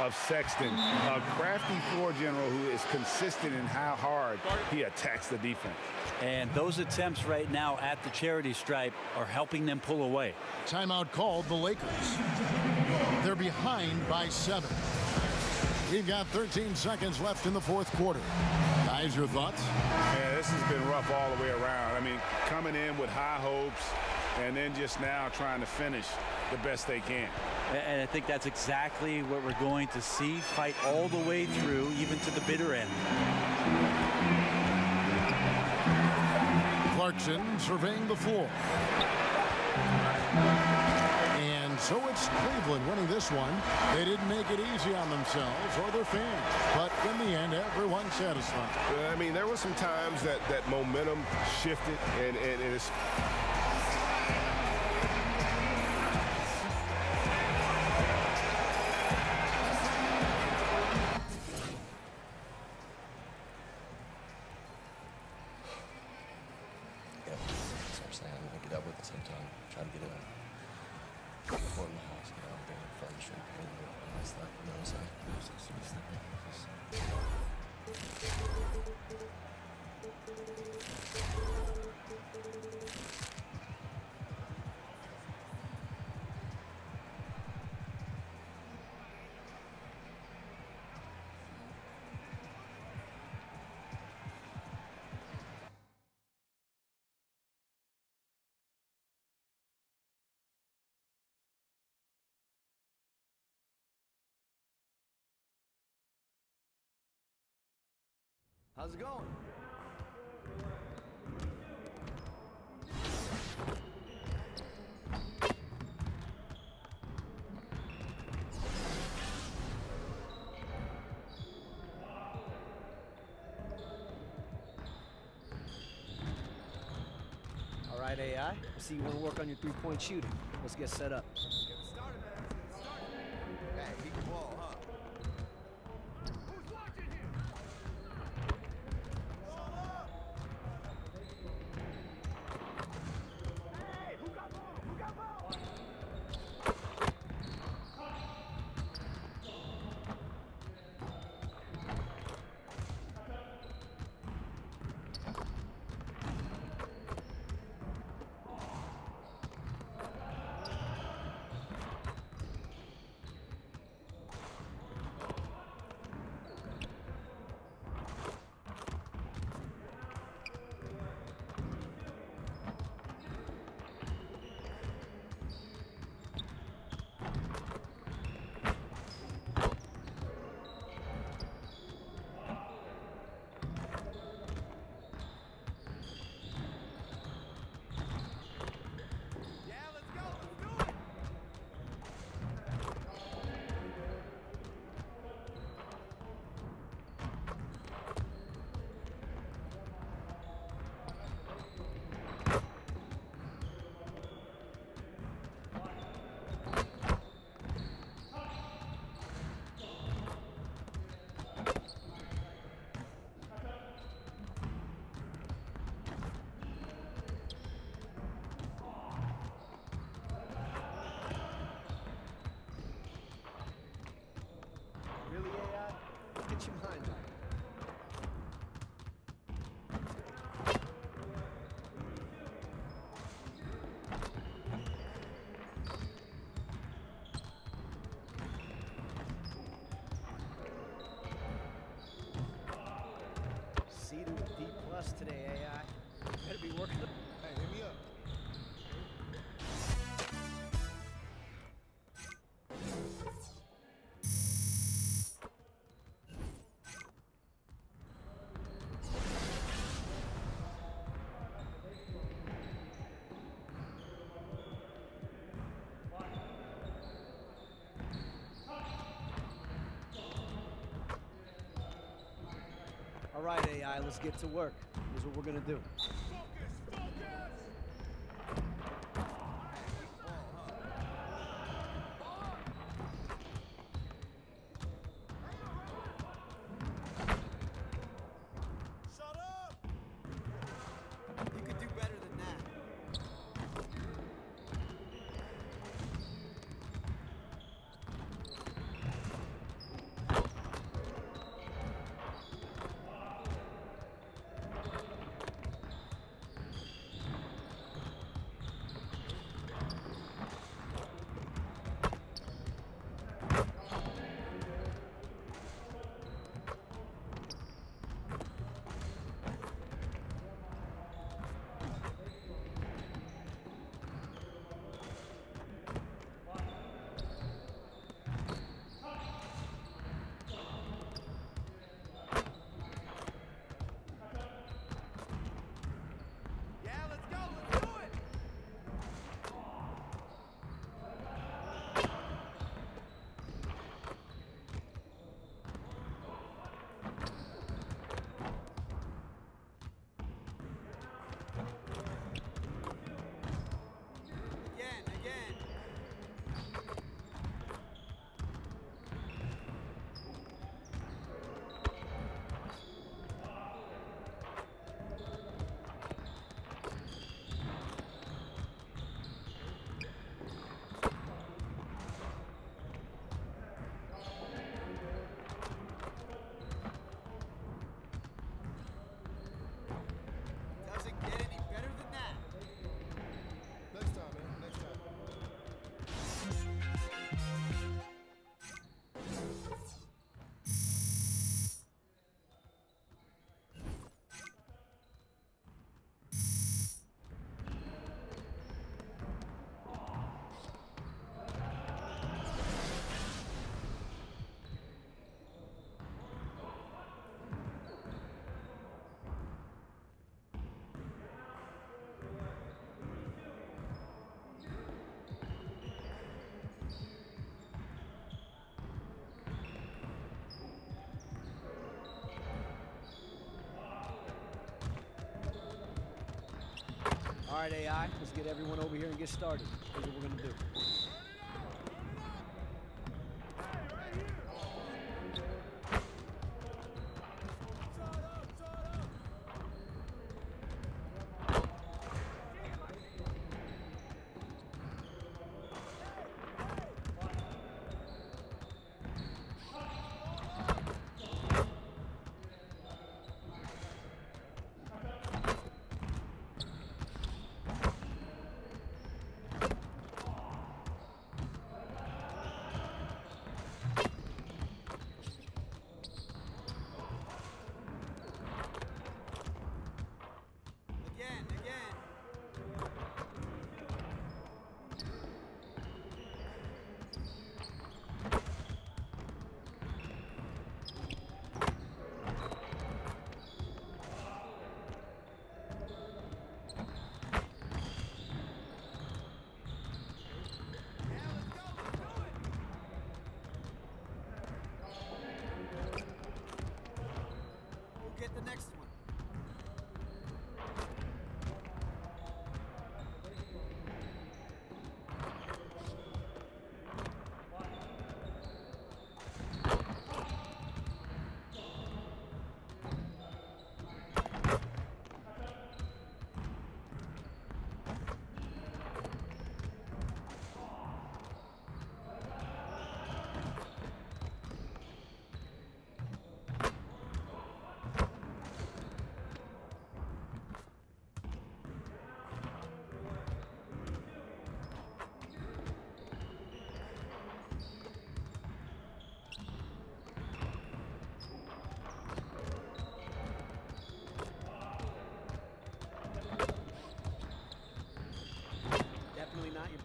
of Sexton, a crafty floor general who is consistent in how hard he attacks the defense. And those attempts right now at the charity stripe are helping them pull away. Timeout called the Lakers. They're behind by 7. We've got 13 seconds left in the fourth quarter. Guys, your thoughts? Yeah, this has been rough all the way around. I mean, coming in with high hopes and then just now trying to finish the best they can. And I think that's exactly what we're going to see. Fight all the way through, even to the bitter end. Clarkson surveying the floor. And so it's Cleveland winning this one. They didn't make it easy on themselves or their fans. But in the end, everyone's satisfied. I mean, there were some times that momentum shifted, and it's... How's it going? All right, AI. I see you want to work on your three-point shooting. Let's get set up. Get started, man. Let's get started. Hey, keep the ball, huh? Who's watching here? bust today, AI. Better be working. Hey, hit me up. All right, AI, let's get to work. Here's what we're gonna do. Shut up! You could do better than that. Yeah, let's go. Let's do it. Again. Doesn't get any better than that. Next time, man. Next time. All right, AI, let's get everyone over here and get started. Here's what we're gonna do.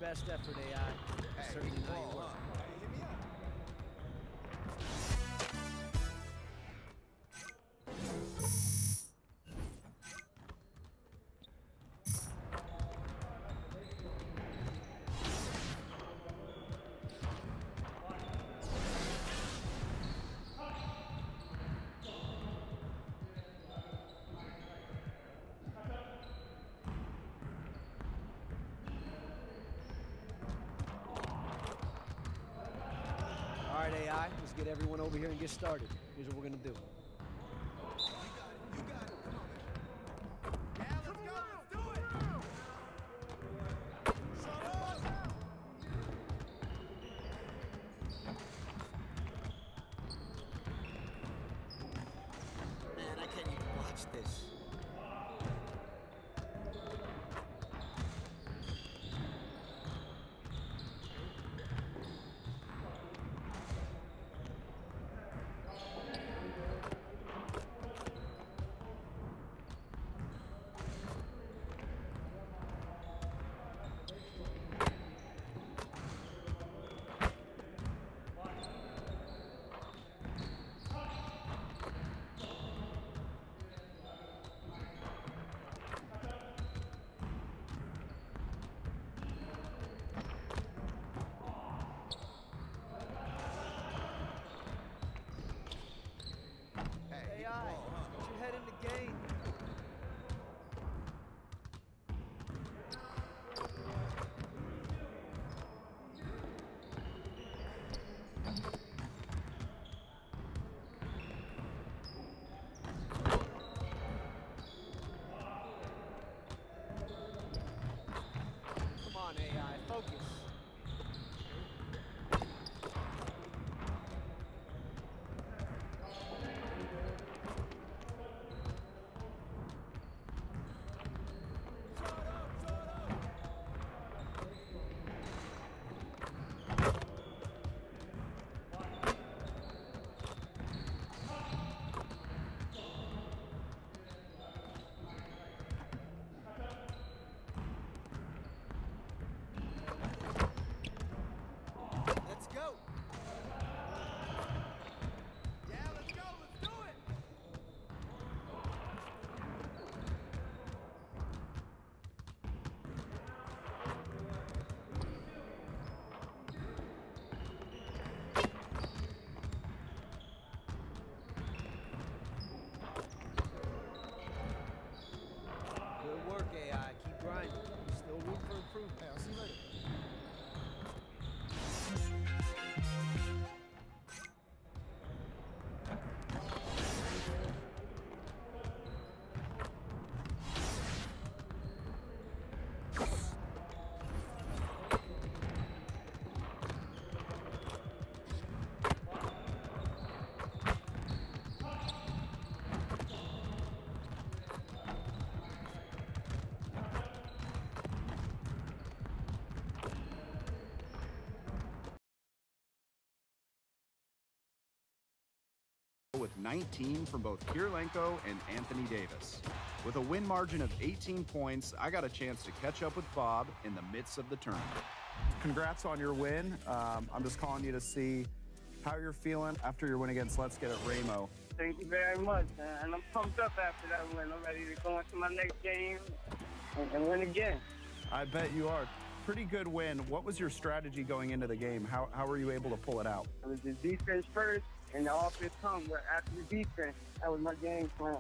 best effort, AI. Certainly not your work. All right, AI, let's get everyone over here and get started. Here's what we're gonna do. Man, I can't even watch this. AI, put your head in the game. Come on, AI, focus. Let's go. Yeah, let's go. Let's do it. Good work, AI. Keep grinding. Still room for improvement. Hey, I'll see you later. With 19 from both Kirilenko and Anthony Davis. With a win margin of 18 points, I got a chance to catch up with Bob in the midst of the tournament. Congrats on your win. I'm just calling you to see how you're feeling after your win against Let's Get It Ramo. Thank you very much, and I'm pumped up after that win. I'm ready to go into my next game and win again. I bet you are. Pretty good win. What was your strategy going into the game? How were you able to pull it out? It was the defense first, and the offense come. But after the defense, that was my game plan.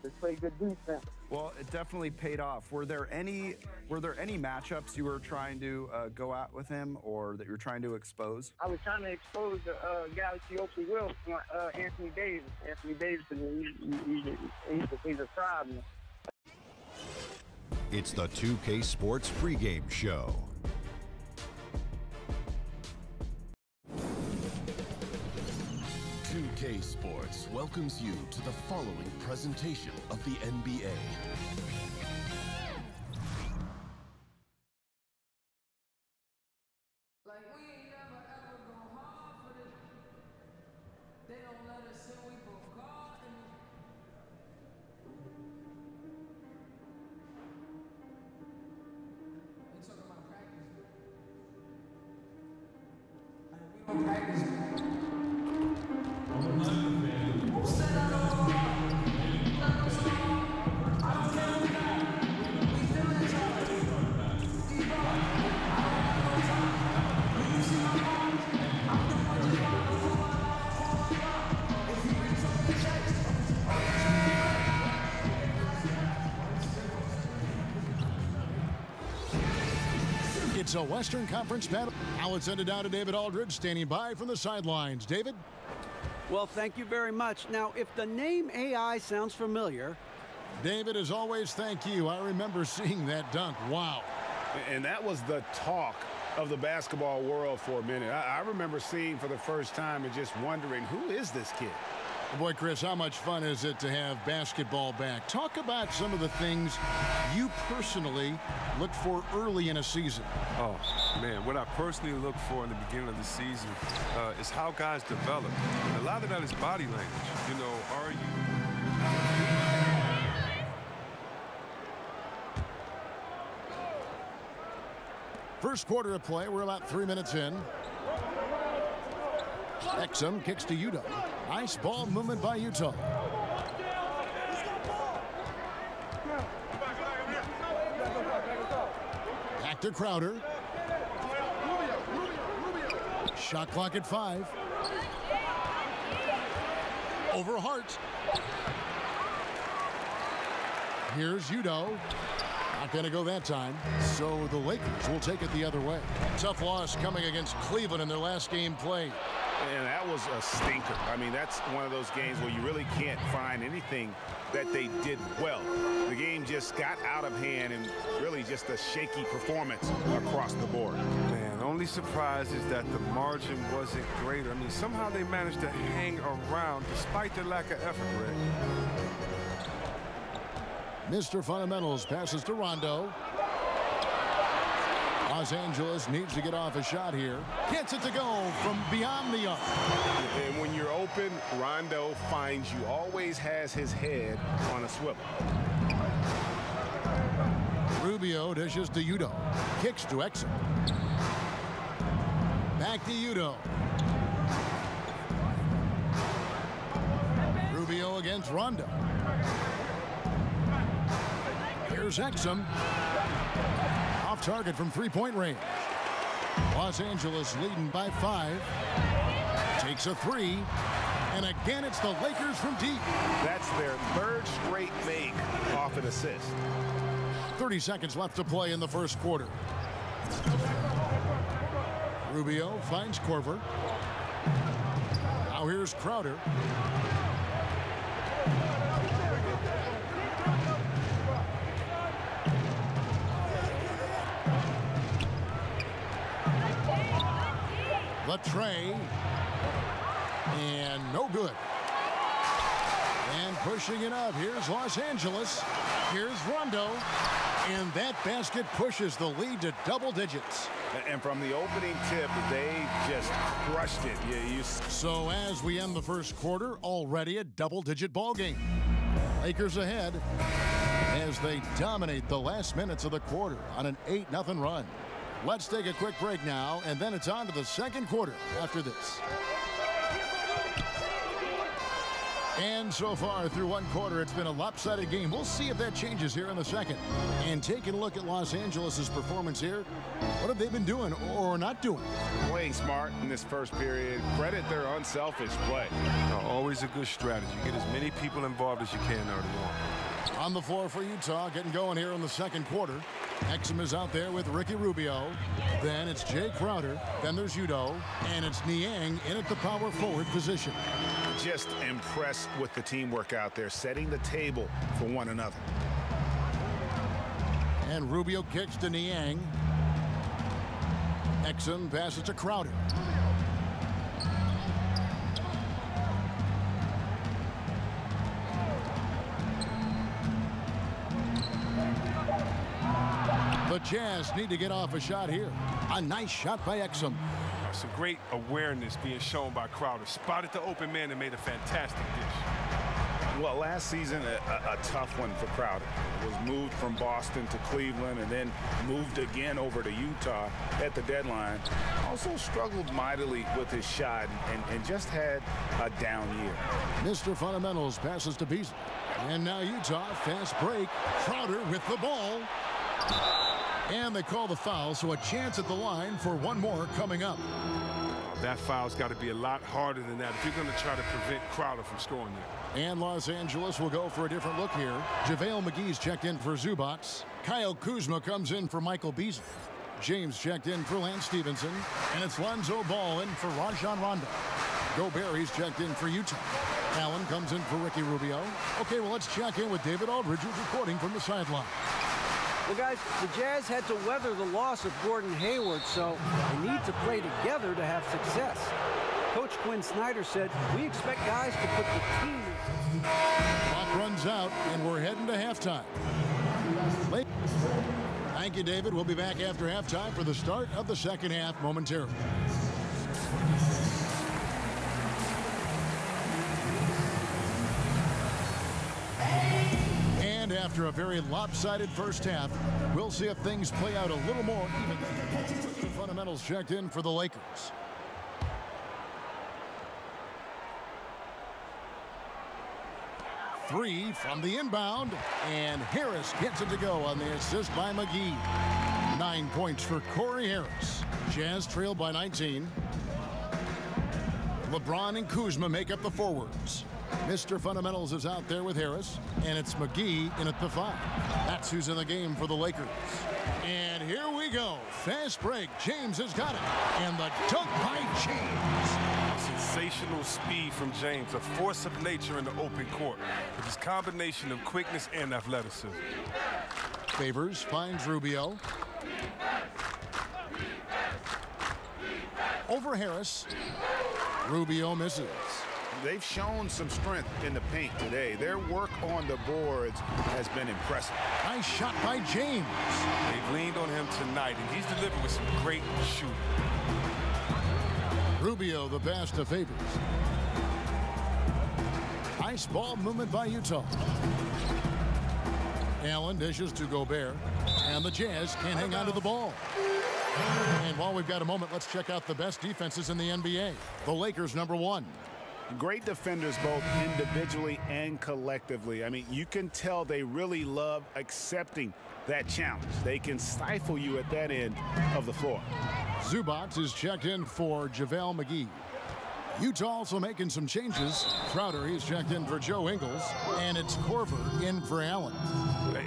To play good defense. Well, it definitely paid off. Were there any matchups you were trying to go at with him, or that you're trying to expose? I was trying to expose the Galaxy open will from Anthony Davis. Anthony Davis, he's a problem. It's the 2K Sports pregame show. K Sports welcomes you to the following presentation of the NBA. Like we ain't never ever go hard for this. They don't let us say we both God and they talking about practice. It's a Western Conference battle. Now let's send it down to David Aldridge, standing by from the sidelines. David? Well, thank you very much. Now, if the name AI sounds familiar... David, as always, thank you. I remember seeing that dunk. Wow. And that was the talk of the basketball world for a minute. I remember seeing for the first time and just wondering, who is this kid? Boy, Chris, how much fun is it to have basketball back? Talk about some of the things you personally look for early in a season. Oh, man, what I personally look for in the beginning of the season is how guys develop. And a lot of that is body language. You know, are you... First quarter of play, we're about 3 minutes in. Exum kicks to Udo. Nice ball movement by Utah. Back to Crowder. Shot clock at 5. Over Hart. Here's Udo. Not going to go that time. So the Lakers will take it the other way. Tough loss coming against Cleveland in their last game played. And that was a stinker. I mean, that's one of those games where you really can't find anything that they did well. The game just got out of hand and really just a shaky performance across the board. Man, the only surprise is that the margin wasn't greater. I mean, somehow they managed to hang around despite their lack of effort, Greg. Mr. Fundamentals passes to Rondo. Los Angeles needs to get off a shot here. Gets it to go from beyond the arc. And when you're open, Rondo finds you. Always has his head on a swivel. Rubio dishes to Udo. Kicks to Exum. Back to Udo. Rubio against Rondo. Here's Exum. Off target from three-point range. Los Angeles leading by 5. Takes a 3. And again, it's the Lakers from deep. That's their third straight make off an assist. 30 seconds left to play in the first quarter. Rubio finds Korver. Now here's Crowder. The tray, and no good. And pushing it up, here's Los Angeles. Here's Rondo, and that basket pushes the lead to double digits. And from the opening tip, they just crushed it. So as we end the first quarter, already a double-digit ball game. Lakers ahead as they dominate the last minutes of the quarter on an 8-0 run. Let's take a quick break now, and then it's on to the second quarter after this. And so far through one quarter, it's been a lopsided game. We'll see if that changes here in the second. And taking a look at Los Angeles' performance here, what have they been doing or not doing? Playing smart in this first period. Credit their unselfish play. Always a good strategy. Get as many people involved as you can early on. On the floor for Utah, getting going here in the second quarter. Exum is out there with Ricky Rubio. Then it's Jay Crowder. Then there's Udo. And it's Niang in at the power forward position. Just impressed with the teamwork out there, setting the table for one another. And Rubio kicks to Niang. Exum passes to Crowder. The Jazz need to get off a shot here. A nice shot by Exum. Some great awareness being shown by Crowder. Spotted the open man and made a fantastic dish. Well, last season, a tough one for Crowder. Was moved from Boston to Cleveland and then moved again over to Utah at the deadline. Also struggled mightily with his shot and just had a down year. Mr. Fundamentals passes to Beasley. And now Utah, fast break. Crowder with the ball. And they call the foul, so a chance at the line for one more coming up. That foul's got to be a lot harder than that if you're going to try to prevent Crowder from scoring there. And Los Angeles will go for a different look here. JaVale McGee's checked in for Zubats. Kyle Kuzma comes in for Michael Beasley. James checked in for Lance Stevenson. And it's Lonzo Ball in for Rajon Rondo. Gobert, he's checked in for Utah. Allen comes in for Ricky Rubio. Okay, well, let's check in with David Aldridge, who's reporting from the sideline. Well, guys, the Jazz had to weather the loss of Gordon Hayward, so they need to play together to have success. Coach Quinn Snyder said, we expect guys to put the team. Clock runs out, and we're heading to halftime. Thank you, David. We'll be back after halftime for the start of the second half momentarily. And after a very lopsided first half, we'll see if things play out a little more even. The Fundamentals checked in for the Lakers. Three from the inbound, and Harris gets it to go on the assist by McGee. 9 points for Corey Harris. Jazz trail by 19. LeBron and Kuzma make up the forwards. Mr. Fundamentals is out there with Harris, and it's McGee in at the 5. That's who's in the game for the Lakers. And here we go. Fast break. James has got it. And the dunk by James. Sensational speed from James, a force of nature in the open court with his combination of quickness and athleticism. Favors finds Rubio. Over Harris. Rubio misses. They've shown some strength in the paint today. Their work on the boards has been impressive. Nice shot by James. They've leaned on him tonight, and he's delivered with some great shooting. Rubio the pass to Favors. Nice ball movement by Utah. Allen dishes to Gobert, and the Jazz can't hang on to the ball. And while we've got a moment, let's check out the best defenses in the NBA. The Lakers #1. Great defenders both individually and collectively. I mean, you can tell they really love accepting that challenge. They can stifle you at that end of the floor. Zubats is checked in for JaVale McGee. Utah also making some changes. Crowder, he's checked in for Joe Ingles, and it's Korver in for Allen.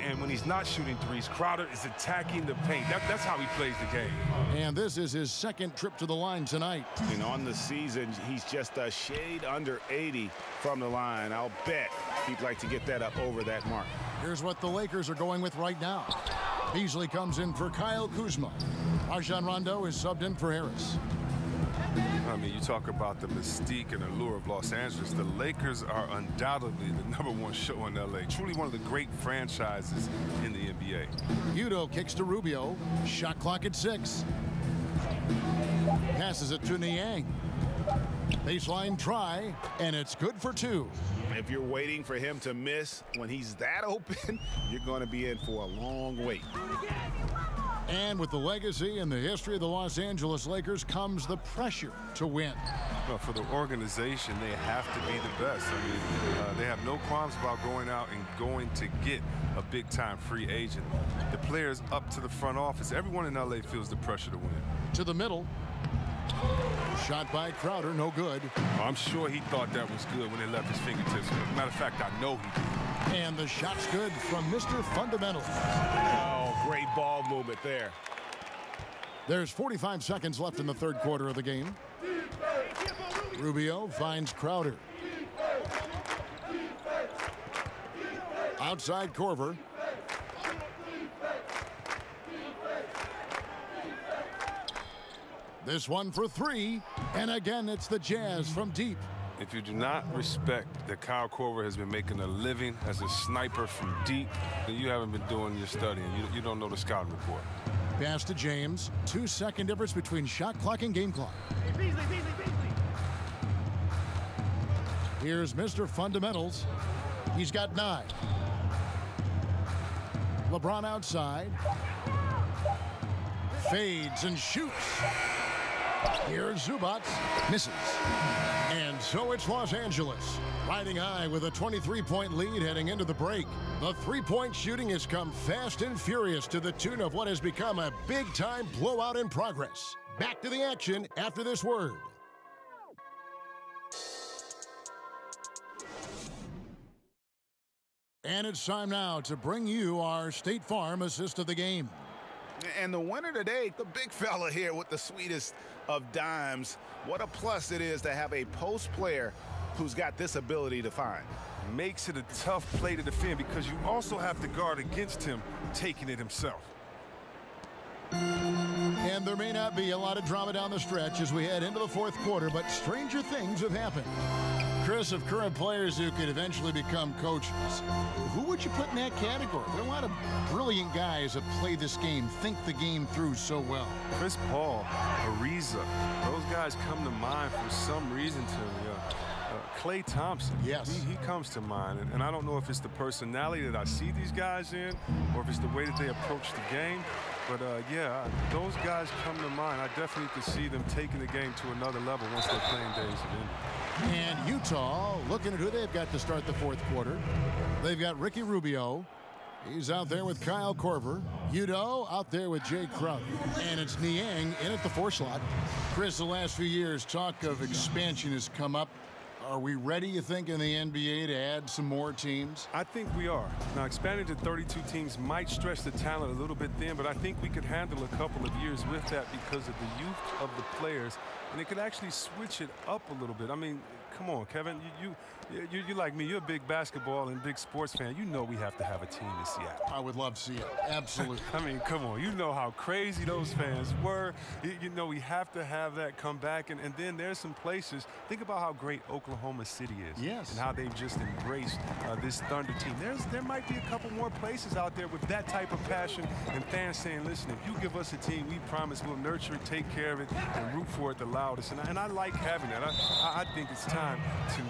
And when he's not shooting threes, Crowder is attacking the paint. That's how he plays the game. And this is his second trip to the line tonight. And on the season, he's just a shade under 80 from the line. I'll bet he'd like to get that up over that mark. Here's what the Lakers are going with right now. Beasley comes in for Kyle Kuzma. Rajon Rondo is subbed in for Harris. I mean, you talk about the mystique and allure of Los Angeles. The Lakers are undoubtedly the #1 show in LA. Truly one of the great franchises in the NBA. Udo kicks to Rubio. Shot clock at 6. Passes it to Niang. Baseline try, and it's good for 2. If you're waiting for him to miss when he's that open, you're going to be in for a long wait. And with the legacy and the history of the Los Angeles Lakers comes the pressure to win. Well, for the organization, they have to be the best. I mean, they have no qualms about going out and going to get a big-time free agent. The players up to the front office, everyone in LA feels the pressure to win. To the middle. Shot by Crowder, no good. Well, I'm sure he thought that was good when they left his fingertips. As a matter of fact, I know he did. And the shot's good from Mr. Fundamentals. Oh, great ball movement there. There's 45 seconds left in the third quarter of the game. Rubio finds Crowder. Outside Korver. This one for 3, and again it's the Jazz from deep. If you do not respect that Kyle Korver has been making a living as a sniper from deep, then you haven't been doing your studying. You don't know the scouting report. Pass to James. 2-second difference between shot clock and game clock. Here's Mr. Fundamentals. He's got 9. LeBron outside. Fades and shoots. Here's Zubac. Misses. And so it's Los Angeles, riding high with a 23-point lead heading into the break. The three-point shooting has come fast and furious to the tune of what has become a big-time blowout in progress. Back to the action after this word. And it's time now to bring you our State Farm assist of the game. And the winner today, the big fella here with the sweetest of dimes. What a plus it is to have a post player who's got this ability to find. Makes it a tough play to defend because you also have to guard against him taking it himself. And there may not be a lot of drama down the stretch as we head into the fourth quarter, but stranger things have happened. Chris, of current players who could eventually become coaches, who would you put in that category? There are a lot of brilliant guys that play this game, think the game through so well. Chris Paul, Ariza, those guys come to mind for some reason to me. Klay Thompson, yes, he comes to mind, and I don't know if it's the personality that I see these guys in or if it's the way that they approach the game, but yeah, those guys come to mind. I definitely could see them taking the game to another level once they're playing days of Indy. And Utah, looking at who they've got to start the fourth quarter. They've got Ricky Rubio. He's out there with Kyle Korver. Udo out there with Jay Crowder. And it's Niang in at the 4 slot. Chris, the last few years, talk of expansion has come up. Are we ready, you think, in the NBA to add some more teams? I think we are. Now, expanding to 32 teams might stretch the talent a little bit thin, but I think we could handle a couple of years with that because of the youth of the players, and it could actually switch it up a little bit. I mean, come on, Kevin, you like me. You're a big basketball and big sports fan. You know we have to have a team in Seattle. I would love to see it. Absolutely. I mean, come on. You know how crazy those fans were. You know we have to have that come back. And then there's some places. Think about how great Oklahoma City is. Yes. And how they've just embraced this Thunder team. There might be a couple more places out there with that type of passion and fans saying, listen, if you give us a team, we promise we'll nurture it, take care of it, and root for it the loudest. And I like having that. I think it's time to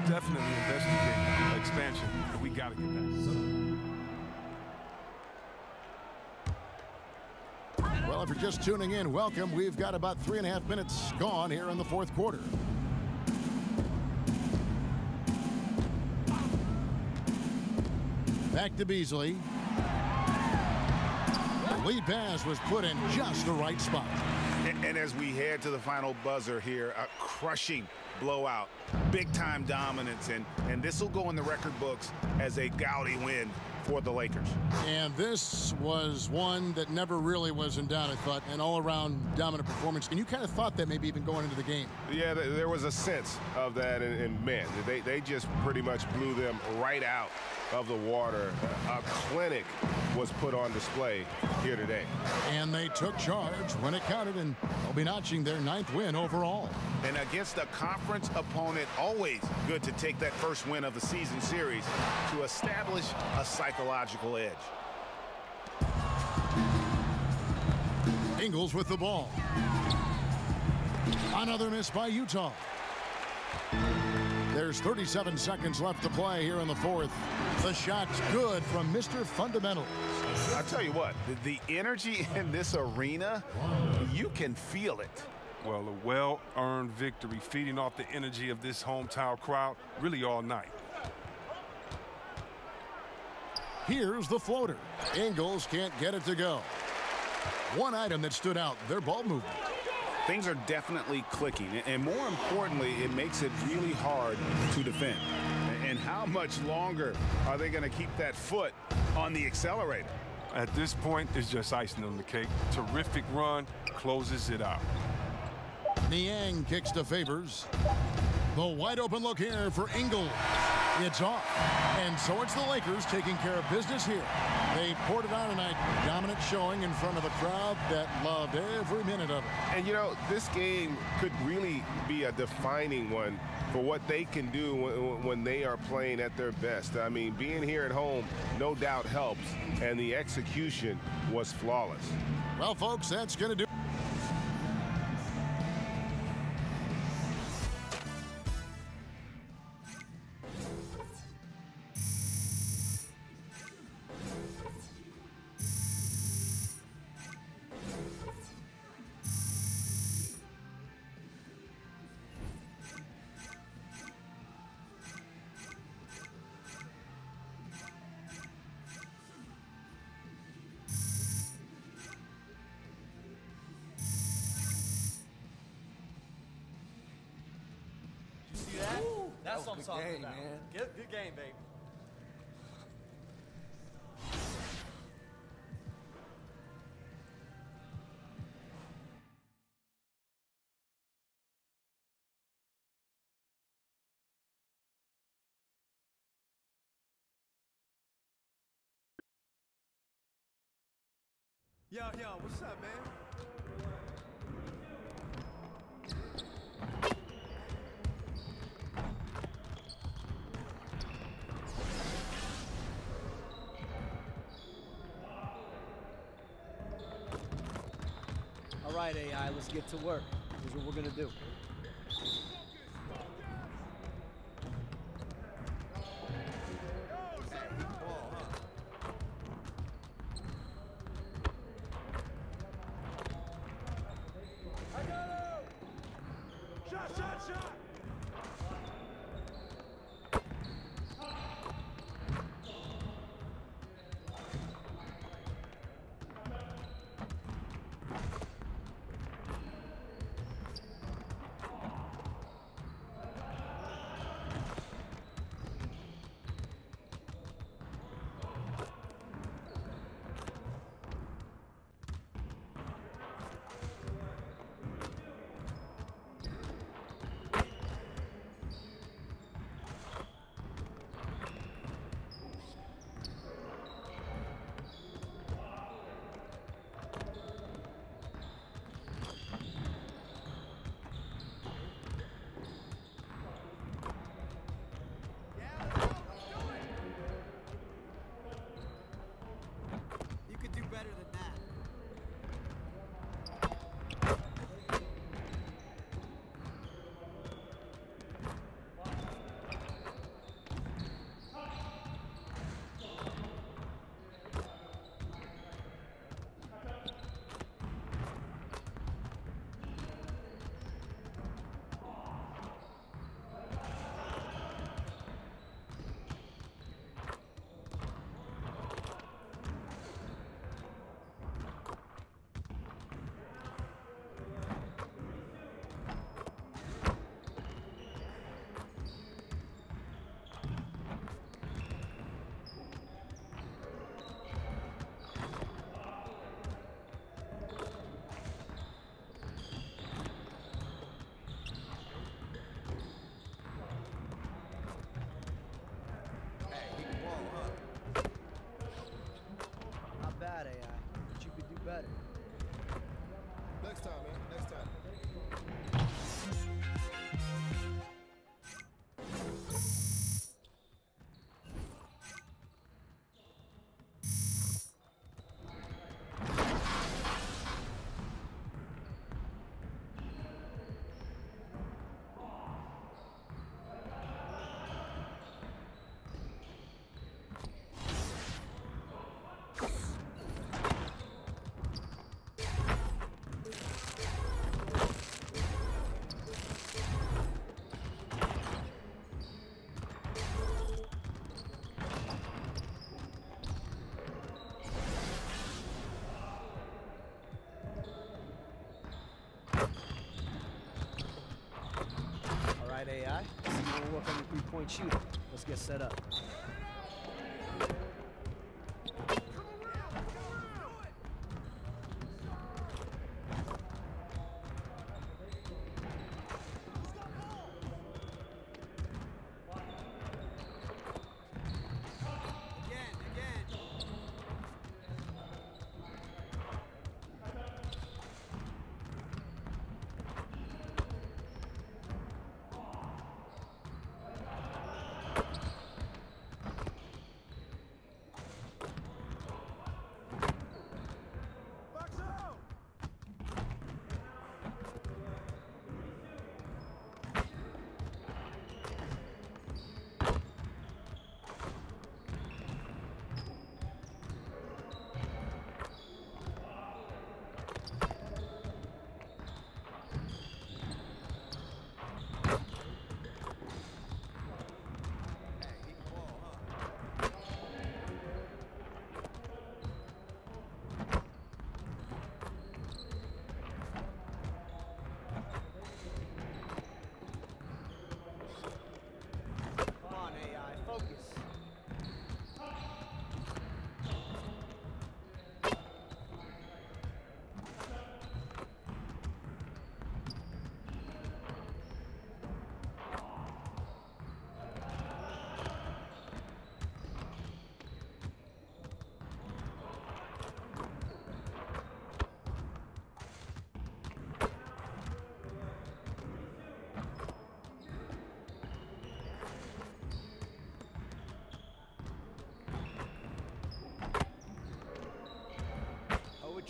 definitely investigate expansion, but we got to get that. Well, if you're just tuning in, welcome. We've got about 3.5 minutes gone here in the fourth quarter. Back to Beasley. The lead pass was put in just the right spot. And as we head to the final buzzer here, a crushing blowout, big-time dominance, and this will go in the record books as a gaudy win for the Lakers. And this was one that never really was in doubt, I thought, an all-around dominant performance. And you kind of thought that maybe even going into the game. Yeah, there was a sense of that, and man, they just pretty much blew them right out of the water. A clinic was put on display here today. And they took charge when it counted, and they'll be notching their 9th win overall. And against a conference opponent, always good to take that first win of the season series to establish a psychological edge. Ingles with the ball. Another miss by Utah. There's 37 seconds left to play here in the fourth. The shot's good from Mr. Fundamentals. I'll tell you what, the energy in this arena, you can feel it. Well, a well-earned victory, feeding off the energy of this hometown crowd really all night. Here's the floater. Ingles can't get it to go. One item that stood out, their ball movement. Things are definitely clicking, and more importantly, it makes it really hard to defend. And how much longer are they going to keep that foot on the accelerator? At this point, it's just icing on the cake. Terrific run, closes it out. Niang kicks to Favors. The wide open look here for Ingles. It's off. And so it's the Lakers taking care of business here. They poured it on tonight. Dominant showing in front of a crowd that loved every minute of it. And, you know, this game could really be a defining one for what they can do when they are playing at their best. I mean, being here at home, no doubt helps, and the execution was flawless. Well, folks, that's going to do That's what I'm talking about. Man. Good game, baby. Yo, what's up, man? All right, AI, let's get to work. Here's what we're gonna do. better. Next time, man. Next time. AI. So you want to work on your three-point shooting. Let's get set up.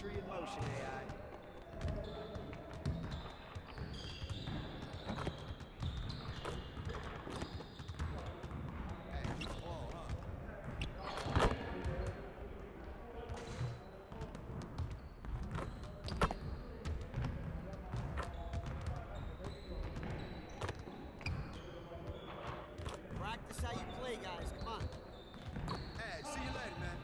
Poetry in motion, AI. Practice how you play, guys. Come on. Hey, see you later, man.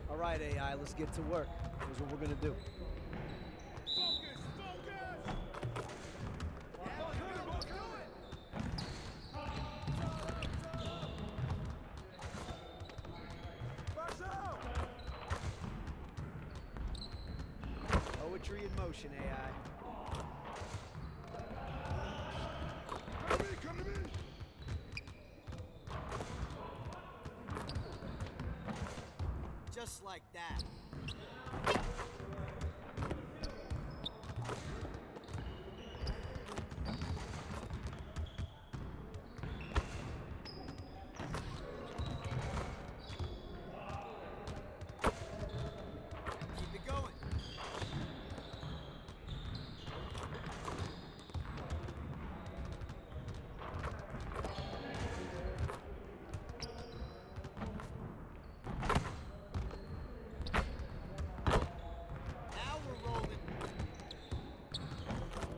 All right, AI, let's get to work. Here's what we're gonna do. Poetry in motion, AI. Come to me. Just like that. Keep it going. Now we're rolling.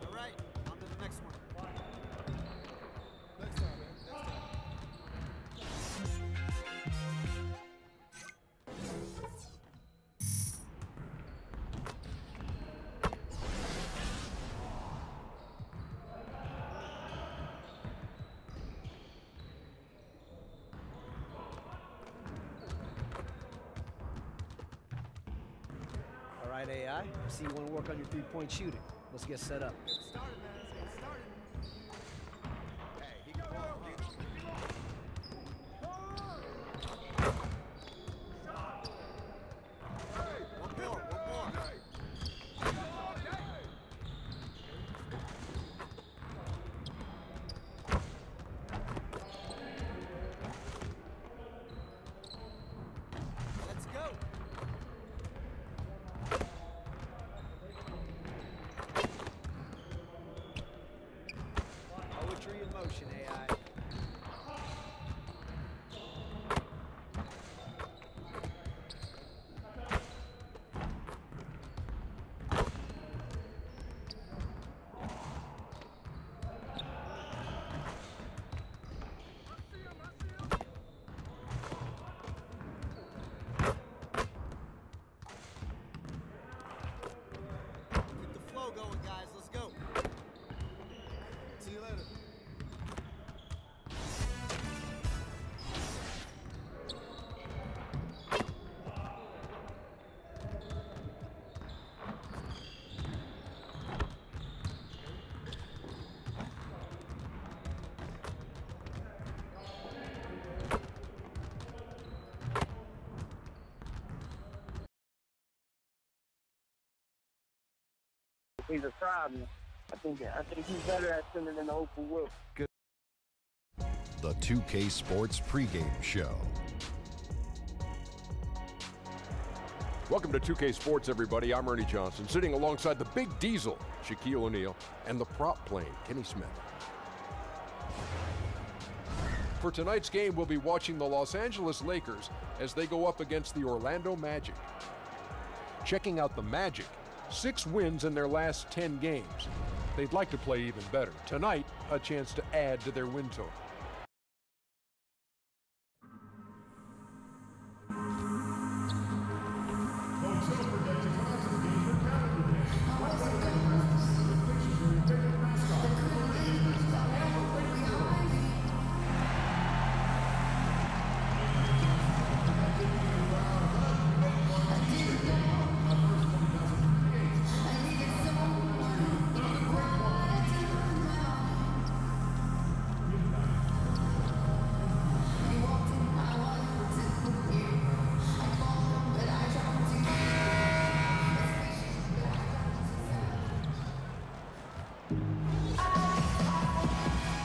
All right, on to the next one. Next time, man. Next time. All right, AI. I see you want to work on your three-point shooting. Let's get set up. Get started, man. Let's get started. Hey, he can ball, huh? One more, one more. Let's go. he's a problem. I think he's better at sending than the open will. The 2K Sports pregame show. Welcome to 2K Sports, everybody. I'm Ernie Johnson, sitting alongside the Big Diesel, Shaquille O'Neal, and the prop plane, Kenny Smith. For tonight's game, we'll be watching the Los Angeles Lakers as they go up against the Orlando Magic. Checking out the Magic, 6 wins in their last 10 games. They'd like to play even better. Tonight, a chance to add to their win total.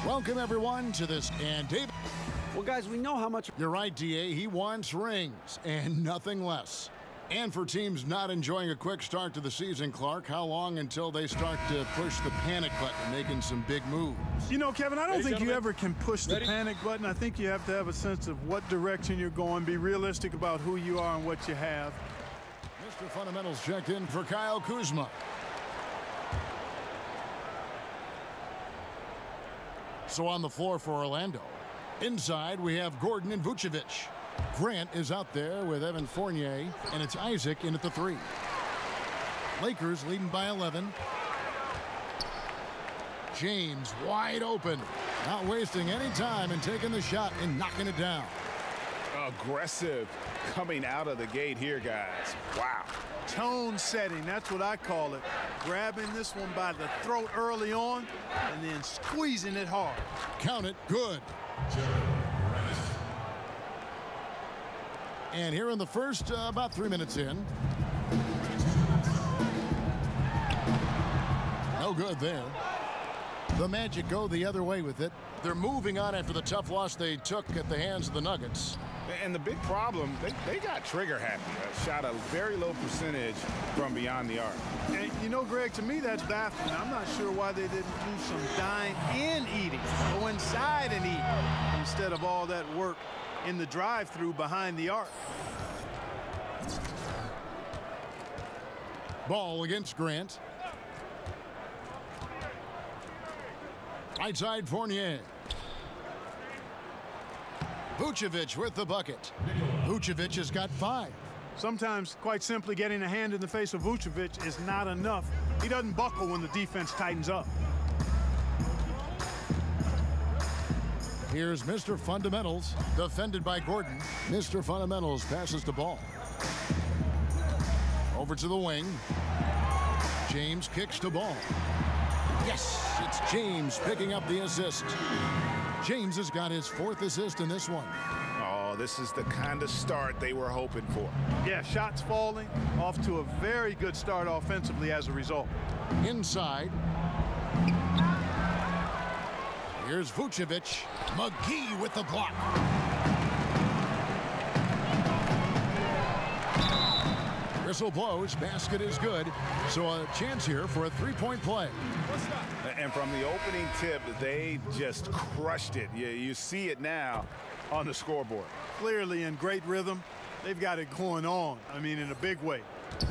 Welcome, everyone, to this. And David. Well, guys, we know how much. You're right, DA. He wants rings and nothing less. And for teams not enjoying a quick start to the season, Clark, how long until they start to push the panic button, making some big moves? You know, Kevin, I don't think you ever can push the panic button. I think you have to have a sense of what direction you're going, be realistic about who you are and what you have. Mr. Fundamentals checked in for Kyle Kuzma. So on the floor for Orlando. Inside, we have Gordon and Vucevic. Grant is out there with Evan Fournier, and it's Isaac in at the 3. Lakers leading by 11. James wide open, not wasting any time and taking the shot and knocking it down. Aggressive coming out of the gate here, guys. Wow. Tone setting, that's what I call it. Grabbing this one by the throat early on and then squeezing it hard. Count it, good. And here in the first, about 3 minutes in. No good there. The Magic go the other way with it. They're moving on after the tough loss they took at the hands of the Nuggets. And the big problem, they got trigger happy. Shot a very low percentage from beyond the arc. And you know, Greg, to me that's baffling. I'm not sure why they didn't do some dine-in eating. Go inside and eat instead of all that work in the drive-through behind the arc. Ball against Grant. Right side Fournier. Vucevic with the bucket. Vucevic has got 5. Sometimes, quite simply, getting a hand in the face of Vucevic is not enough. He doesn't buckle when the defense tightens up. Here's Mr. Fundamentals, defended by Gordon. Mr. Fundamentals passes the ball. Over to the wing. James kicks the ball. Yes, it's James picking up the assist. James has got his 4th assist in this one. Oh, this is the kind of start they were hoping for. Yeah, shots falling, off to a very good start offensively as a result. Inside. Here's Vucevic. McGee with the block. Whistle blows, basket is good. So a chance here for a 3-point play. And from the opening tip, they just crushed it. You see it now on the scoreboard. Clearly in great rhythm. They've got it going on. I mean, in a big way.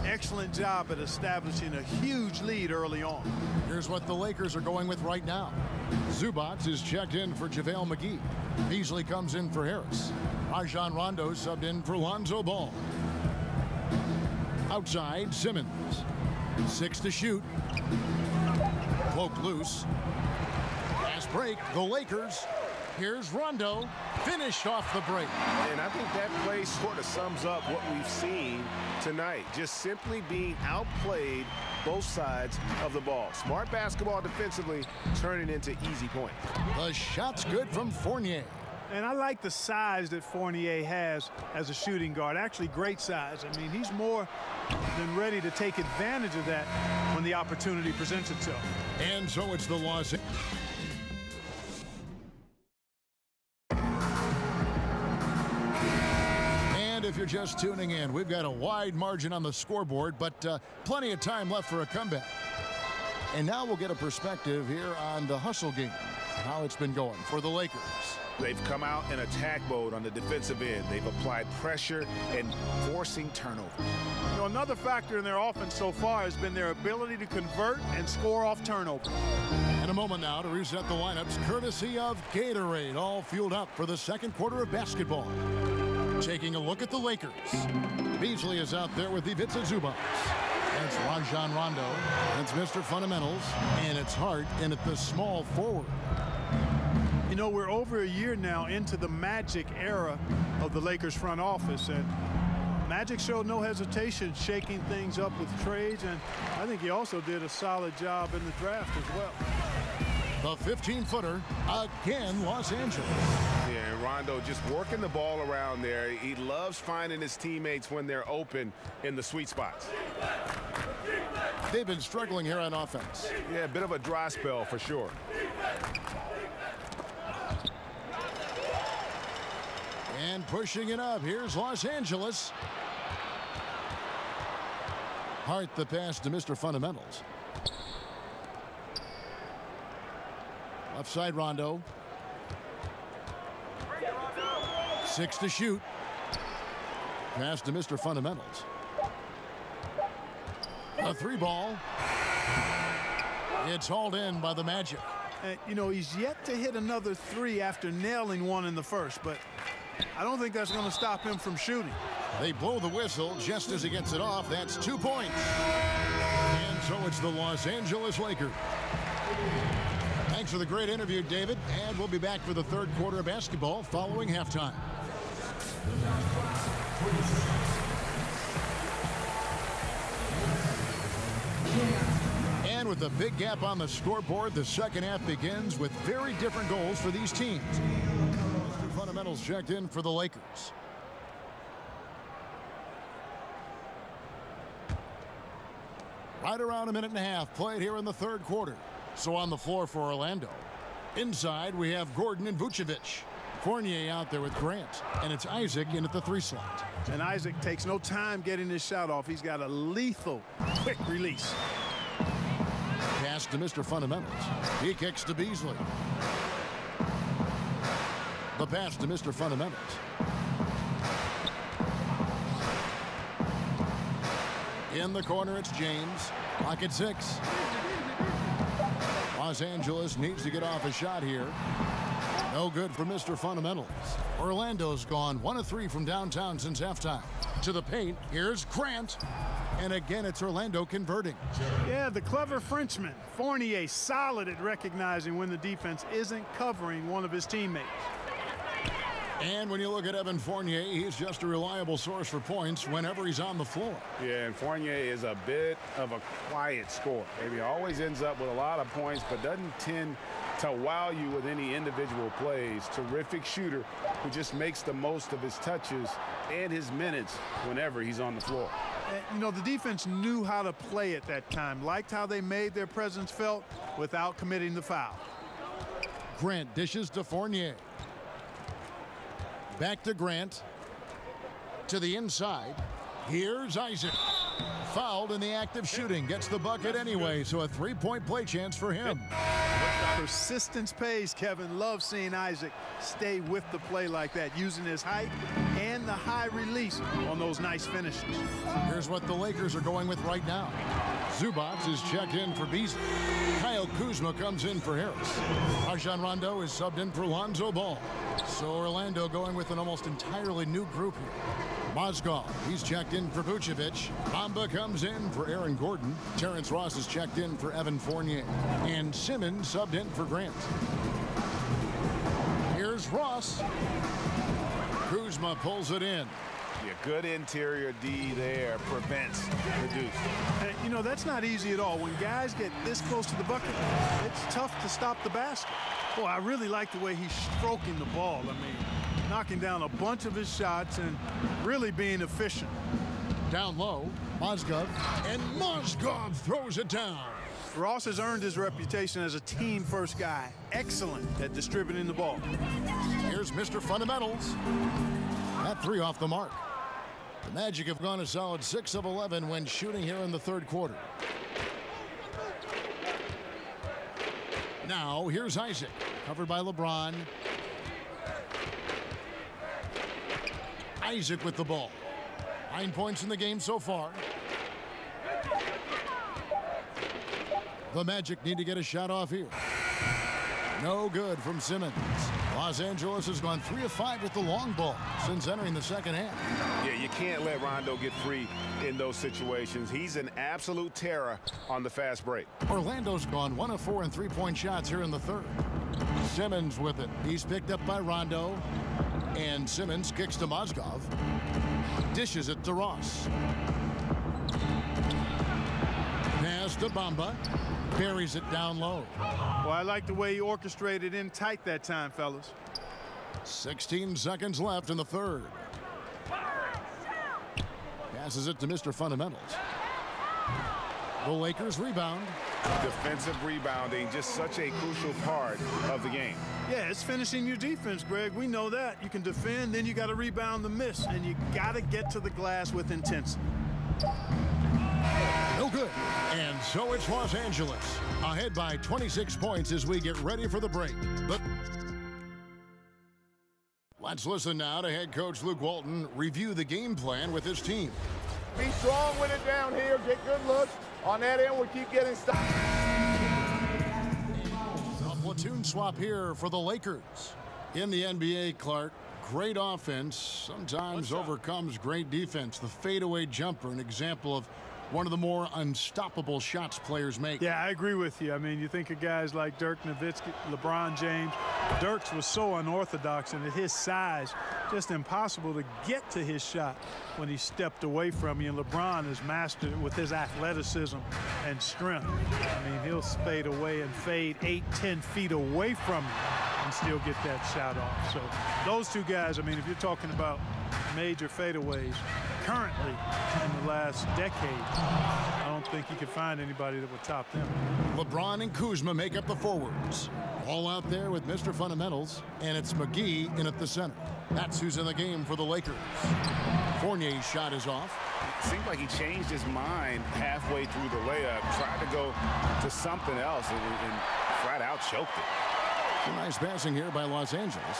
Excellent job at establishing a huge lead early on. Here's what the Lakers are going with right now. Zubac is checked in for JaVale McGee. Beasley comes in for Harris. Rajon Rondo subbed in for Lonzo Ball. Outside, Simmons. 6 to shoot. Cloak loose. Fast break, the Lakers. Here's Rondo, finished off the break. And I think that play sort of sums up what we've seen tonight. Just simply being outplayed both sides of the ball. Smart basketball defensively, turning into easy points. The shot's good from Fournier. And I like the size that Fournier has as a shooting guard. Actually, great size. I mean, he's more than ready to take advantage of that when the opportunity presents itself. And so it's the Los Angeles. And if you're just tuning in, we've got a wide margin on the scoreboard, but plenty of time left for a comeback. And now we'll get a perspective here on the hustle game, how it's been going for the Lakers. They've come out in attack mode on the defensive end. They've applied pressure and forcing turnovers. You know, another factor in their offense so far has been their ability to convert and score off turnovers. In a moment now to reset the lineups, courtesy of Gatorade, all fueled up for the second quarter of basketball. Taking a look at the Lakers. Beasley is out there with Ivica Zubac. It's Rajon Rondo. It's Mr. Fundamentals. And it's Hart in at the small forward. You know, we're over a year now into the Magic era of the Lakers front office, and Magic showed no hesitation shaking things up with trades, and I think he also did a solid job in the draft as well. The 15-footer, again, Los Angeles. Yeah, and Rondo just working the ball around there. He loves finding his teammates when they're open in the sweet spots. They've been struggling here on offense. Yeah, a bit of a dry spell for sure. And pushing it up, here's Los Angeles. Hart the pass to Mr. Fundamentals. Left side Rondo. 6 to shoot. Pass to Mr. Fundamentals. A 3-ball. It's hauled in by the Magic. You know, he's yet to hit another 3 after nailing one in the first, but I don't think that's going to stop him from shooting. They blow the whistle just as he gets it off. That's 2 points. And so it's the Los Angeles Lakers. Thanks for the great interview, David. And we'll be back for the third quarter of basketball following halftime. And with a big gap on the scoreboard, the second half begins with very different goals for these teams. Mr. Fundamentals checked in for the Lakers. Right around a minute and a half played here in the third quarter. So on the floor for Orlando. Inside we have Gordon and Vucevic. Fournier out there with Grant, and it's Isaac in at the 3 slot. And Isaac takes no time getting his shot off. He's got a lethal, quick release. Pass to Mr. Fundamentals. He kicks to Beasley. The pass to Mr. Fundamentals. In the corner, it's James. Lock at 6. Los Angeles needs to get off a shot here. No good for Mr. Fundamentals. Orlando's gone 1 of 3 from downtown since halftime. To the paint, here's Grant. And again, it's Orlando converting. Yeah, the clever Frenchman. Fournier solid at recognizing when the defense isn't covering one of his teammates. And when you look at Evan Fournier, he's just a reliable source for points whenever he's on the floor. Yeah, and Fournier is a bit of a quiet scorer. Maybe always ends up with a lot of points, but doesn't tend to wow you with any individual plays. Terrific shooter who just makes the most of his touches and his minutes whenever he's on the floor. And, you know, the defense knew how to play at that time, liked how they made their presence felt without committing the foul. Grant dishes to Fournier. Back to Grant. To the inside. Here's Isaac. Fouled in the act of shooting. Gets the bucket anyway, so a 3-point play chance for him. Persistence pays, Kevin. Love seeing Isaac stay with the play like that, using his height and the high release on those nice finishes. Here's what the Lakers are going with right now. Zubac is checked in for Beasley. Kyle Kuzma comes in for Harris. Rajon Rondo is subbed in for Lonzo Ball. So Orlando going with an almost entirely new group here. Mozgov, he's checked in for Vucevic. Bamba comes in for Aaron Gordon. Terrence Ross is checked in for Evan Fournier. And Simmons subbed in for Grant. Here's Ross. Kuzma pulls it in. Yeah, good interior D there prevents the deuce. And, you know, that's not easy at all. When guys get this close to the bucket, it's tough to stop the basket. Boy, I really like the way he's stroking the ball. I mean, knocking down a bunch of his shots and really being efficient. Down low, Mozgov, and Mozgov throws it down. Ross has earned his reputation as a team-first guy. Excellent at distributing the ball. Here's Mr. Fundamentals. That three off the mark. The Magic have gone a solid 6 of 11 when shooting here in the third quarter. Now, here's Isaac, covered by LeBron. Isaac with the ball. 9 points in the game so far. The Magic need to get a shot off here. No good from Simmons. Los Angeles has gone 3 of 5 with the long ball since entering the second half. Yeah, you can't let Rondo get free in those situations. He's an absolute terror on the fast break. Orlando's gone 1 of 4 in three-point shots here in the third. Simmons with it. He's picked up by Rondo. And Simmons kicks to Mozgov. Dishes it to Ross. Pass to Bamba. Buries it down low. Well, I like the way he orchestrated in tight that time, fellas. 16 seconds left in the third. Passes it to Mr. Fundamentals. The Lakers rebound. Defensive rebounding, just such a crucial part of the game. Yeah, it's finishing your defense, Greg. We know that. You can defend, then you got to rebound the miss, and you got to get to the glass with intensity. No good. And so it's Los Angeles, ahead by 26 points as we get ready for the break. But let's listen now to head coach Luke Walton review the game plan with his team. Be strong with it down here. Get good looks. On that end, we'll keep getting stopped. A platoon swap here for the Lakers. In the NBA, Clark, great offense sometimes overcomes great defense. The fadeaway jumper, an example of one of the more unstoppable shots players make. Yeah, I agree with you. I mean, you think of guys like Dirk Nowitzki, LeBron James. Dirk's was so unorthodox, and at his size, just impossible to get to his shot when he stepped away from you. And LeBron has mastered it with his athleticism and strength. I mean, he'll fade away and fade 8-10 feet away from you and still get that shot off. So those two guys, I mean, if you're talking about major fadeaways currently in the last decade, I don't think you could find anybody that would top them. LeBron and Kuzma make up the forwards. All out there with Mr. Fundamentals, and it's McGee in at the center. That's who's in the game for the Lakers. Fournier's shot is off. It seemed like he changed his mind halfway through the layup, tried to go to something else, and flat out choked it. A nice passing here by Los Angeles.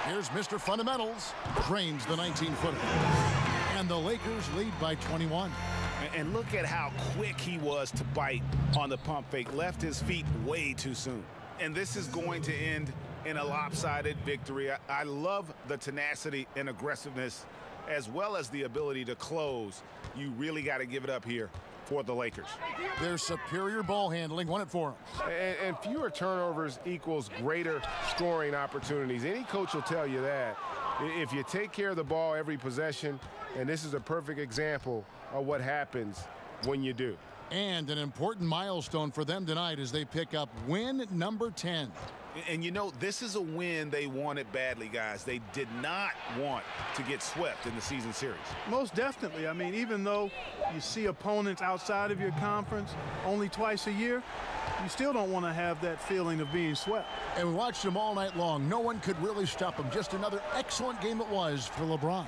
Here's Mr. Fundamentals, drains the 19-footer. And the Lakers lead by 21. And look at how quick he was to bite on the pump fake. Left his feet way too soon. And this is going to end in a lopsided victory. I love the tenacity and aggressiveness, as well as the ability to close. You really got to give it up here for the Lakers. Their superior ball handling won it for them. And fewer turnovers equals greater scoring opportunities. Any coach will tell you that. If you take care of the ball every possession, and this is a perfect example of what happens when you do. And an important milestone for them tonight as they pick up win number 10. And you know, this is a win they wanted badly, guys. They did not want to get swept in the season series. Most definitely. I mean, even though you see opponents outside of your conference only twice a year, you still don't want to have that feeling of being swept. And we watched them all night long. No one could really stop them. Just another excellent game it was for LeBron.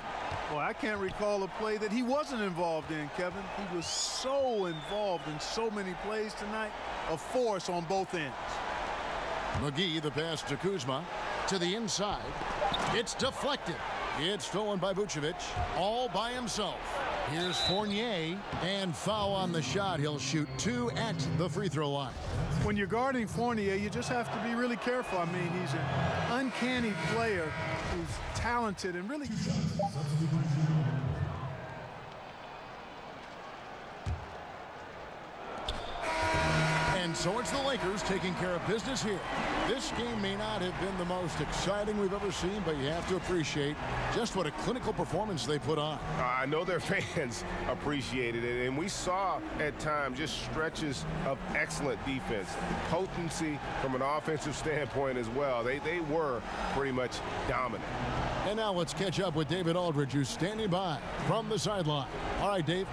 Well, I can't recall a play that he wasn't involved in, Kevin. He was so involved in so many plays tonight, a force on both ends. McGee, the pass to Kuzma, to the inside. It's deflected. It's stolen by Vucevic, all by himself. Here's Fournier, and foul on the shot. He'll shoot 2 at the free throw line. When you're guarding Fournier, you just have to be really careful. I mean, he's an uncanny player who's talented and really... And So it's the Lakers taking care of business here. This game may not have been the most exciting we've ever seen, but you have to appreciate just what a clinical performance they put on. I know their fans appreciated it, and we saw at times just stretches of excellent defense, potency from an offensive standpoint as well. They were pretty much dominant. And now let's catch up with David Aldridge, who's standing by from the sideline. All right, Dave.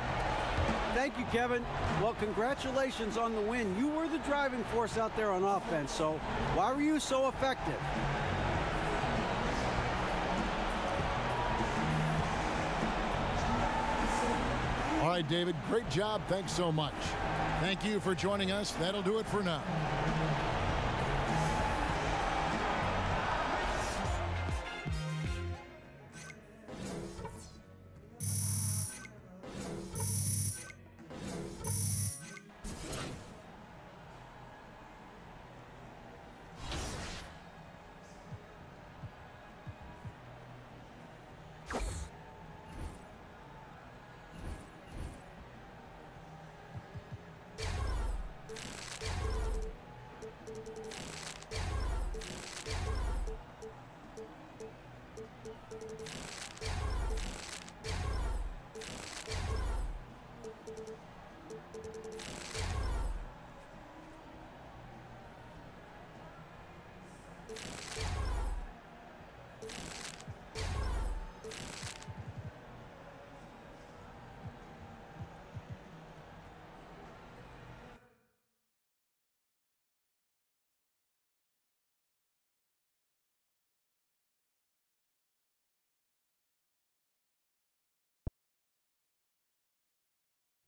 Thank you, Kevin. Well, congratulations on the win. You were the driving force out there on offense, so why were you so effective? All right, David, great job. Thanks so much. Thank you for joining us. That'll do it for now.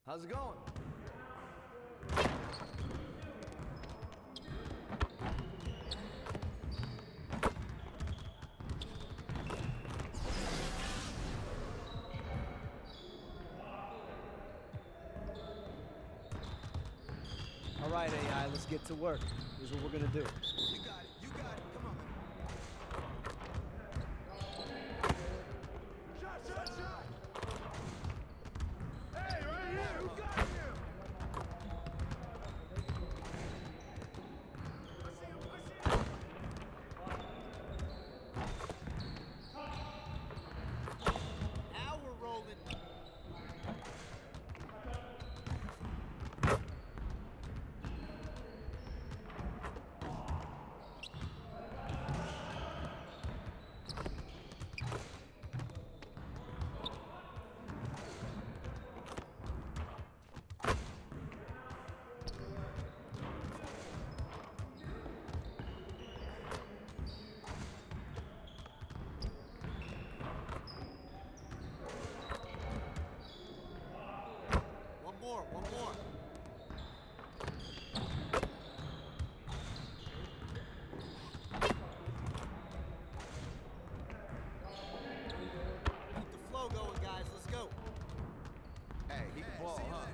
How's it going? All right, AI, let's get to work. Here's what we're gonna do. You got it. You got it. Come on. Shot, shot, shot. Hey, right here. Who got him? Now we're rolling. One more. Keep the flow going, guys. Let's go. Hey, he can ball, huh?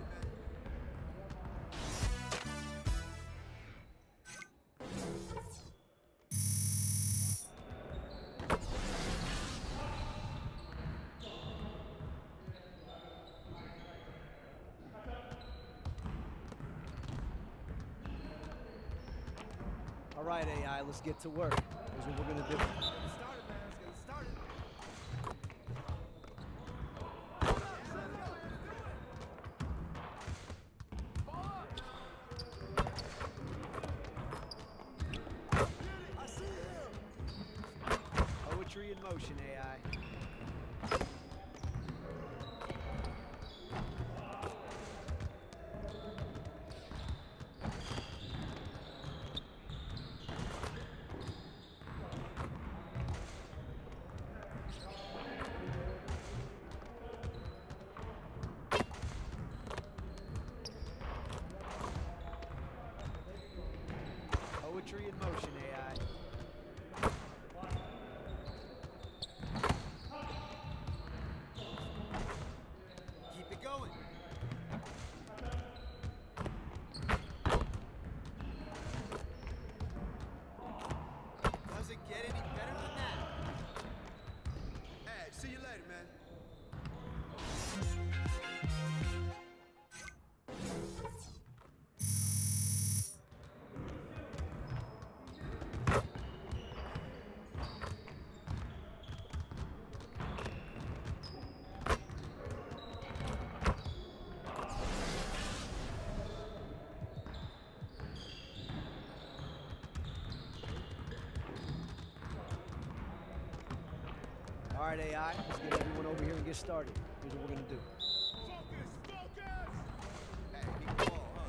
All right, AI, let's get to work. Here's what we're gonna do. Get it started, man. Let's get it started. I see him. Poetry in motion, AI. Poetry in motion, AI. Keep it going. Doesn't get any better than that. Hey, see you later, man. All right, AI, let's get everyone over here and get started. Here's what we're going to do. Hey, keep the ball, huh?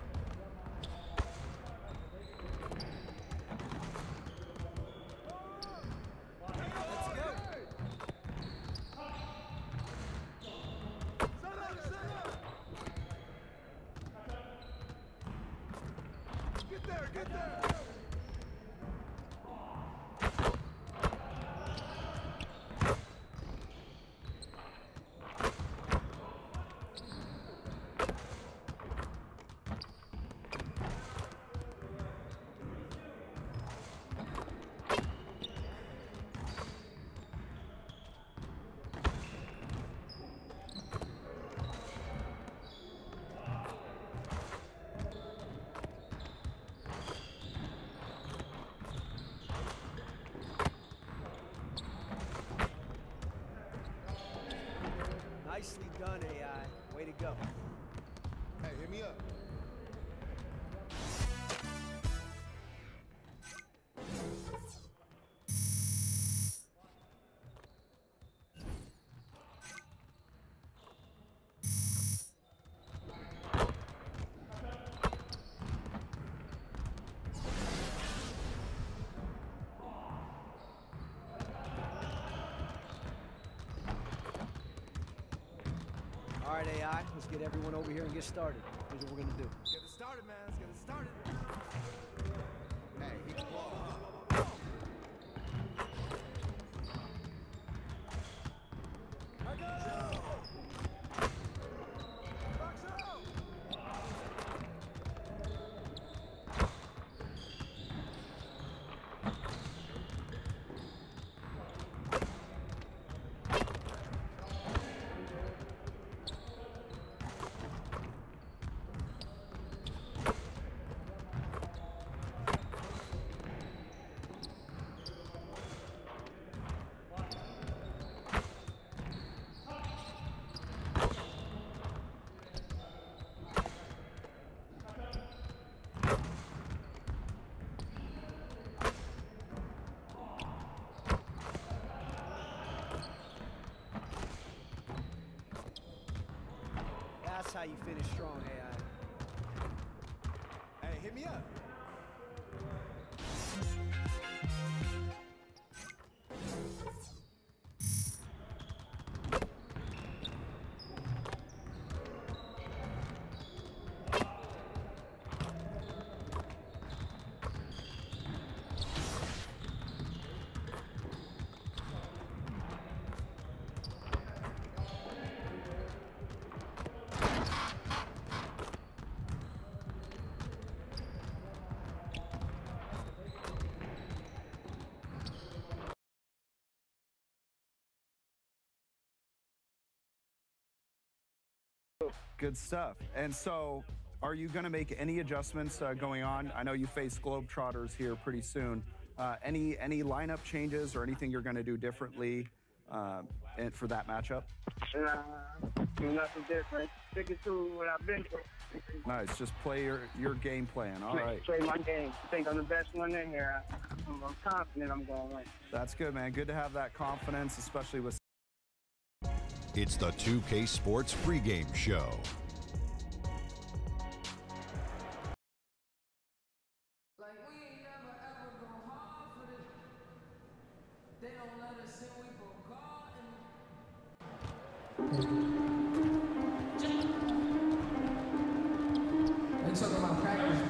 Get there, get there! Nicely done, AI. Way to go. Hey, hit me up. All right, AI, let's get everyone over here and get started. Here's what we're going to do. Let's get it started, man. Let's get it started. Hey, keep the ball, huh? I got it! Box out! That's how you finish strong, AI. Hey, hit me up. Good stuff. And so, are you going to make any adjustments going on? I know you face Globetrotters here pretty soon. Any lineup changes or anything you're going to do differently for that matchup? Nothing different. Sticking to what I've been through. Nice. Just play your game plan. All right. Play my game. I think I'm the best one in here. I'm confident I'm going to win. That's good, man. Good to have that confidence, especially with. It's the 2K Sports pregame show. Like we ain't never ever go hard for this. They don't let us in, we go guard and they talking about practice.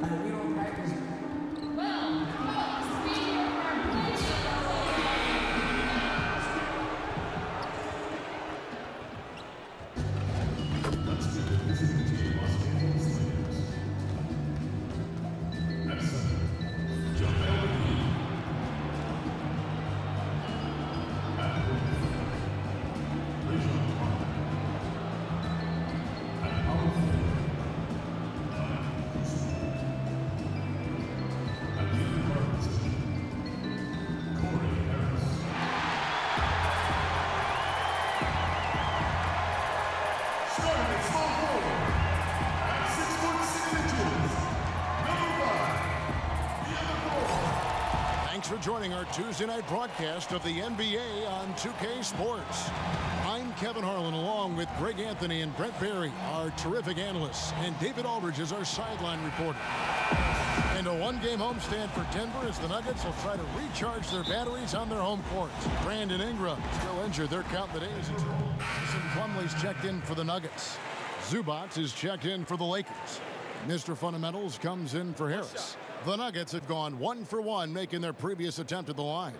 And we don't practice. Well, joining our Tuesday night broadcast of the NBA on 2K Sports. I'm Kevin Harlan, along with Greg Anthony and Brent Barry, our terrific analysts, and David Aldridge is our sideline reporter. And a one-game homestand for Denver as the Nuggets will try to recharge their batteries on their home court. Brandon Ingram still injured. They're counting the days until Plumlee's checked in for the Nuggets. Zubac is checked in for the Lakers. Mr. Fundamentals comes in for Harris. The Nuggets have gone 1 for 1, making their previous attempt at the line.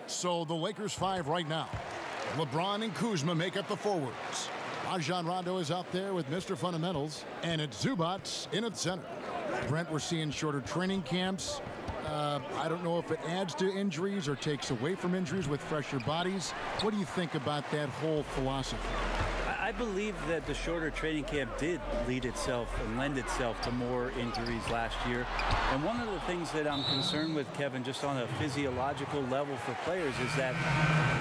So the Lakers 5 right now. LeBron and Kuzma make up the forwards. Rajon Rondo is out there with Mr. Fundamentals, and it's Zubac in at center. Brent, we're seeing shorter training camps. I don't know if it adds to injuries or takes away from injuries with fresher bodies. What do you think about that whole philosophy? I believe that the shorter training camp did lead itself and lend itself to more injuries last year. And one of the things that I'm concerned with, Kevin, just on a physiological level for players, is that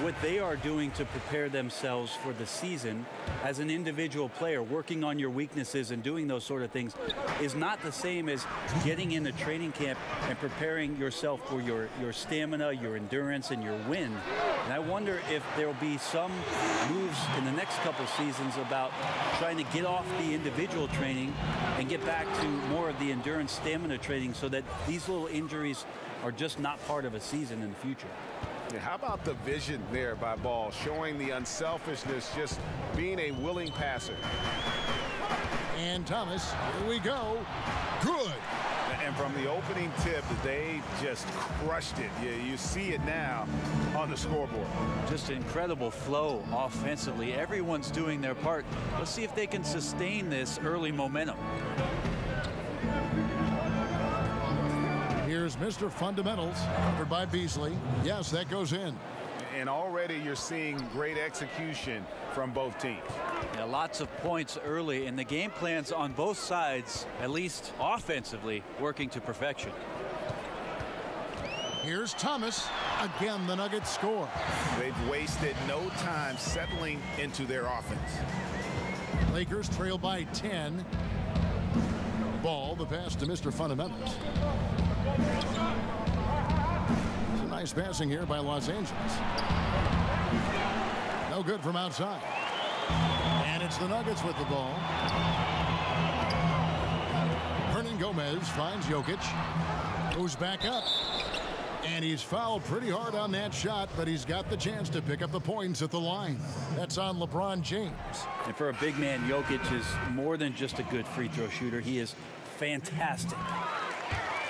what they are doing to prepare themselves for the season as an individual player, working on your weaknesses and doing those sort of things, is not the same as getting into training camp and preparing yourself for your stamina, your endurance, and your win. And I wonder if there will be some moves in the next couple seasons about trying to get off the individual training and get back to more of the endurance stamina training so that these little injuries are just not part of a season in the future. Yeah, how about the vision there by Ball, showing the unselfishness, just being a willing passer. And Thomas, here we go. Good. And from the opening tip, they just crushed it. You see it now on the scoreboard. Just incredible flow offensively. Everyone's doing their part. Let's see if they can sustain this early momentum. Here's Mr. Fundamentals, covered by Beasley. Yes, that goes in. And already you're seeing great execution from both teams. Yeah, lots of points early, and the game plans on both sides, at least offensively, working to perfection. Here's Thomas. Again, the Nuggets score. They've wasted no time settling into their offense. Lakers trail by 10. Ball, the pass to Mr. Fundamentals. It's a nice passing here by Los Angeles. No good from outside. And it's the Nuggets with the ball. Hernan Gomez finds Jokic. Goes back up. And he's fouled pretty hard on that shot, but he's got the chance to pick up the points at the line. That's on LeBron James. And for a big man, Jokic is more than just a good free throw shooter. He is fantastic.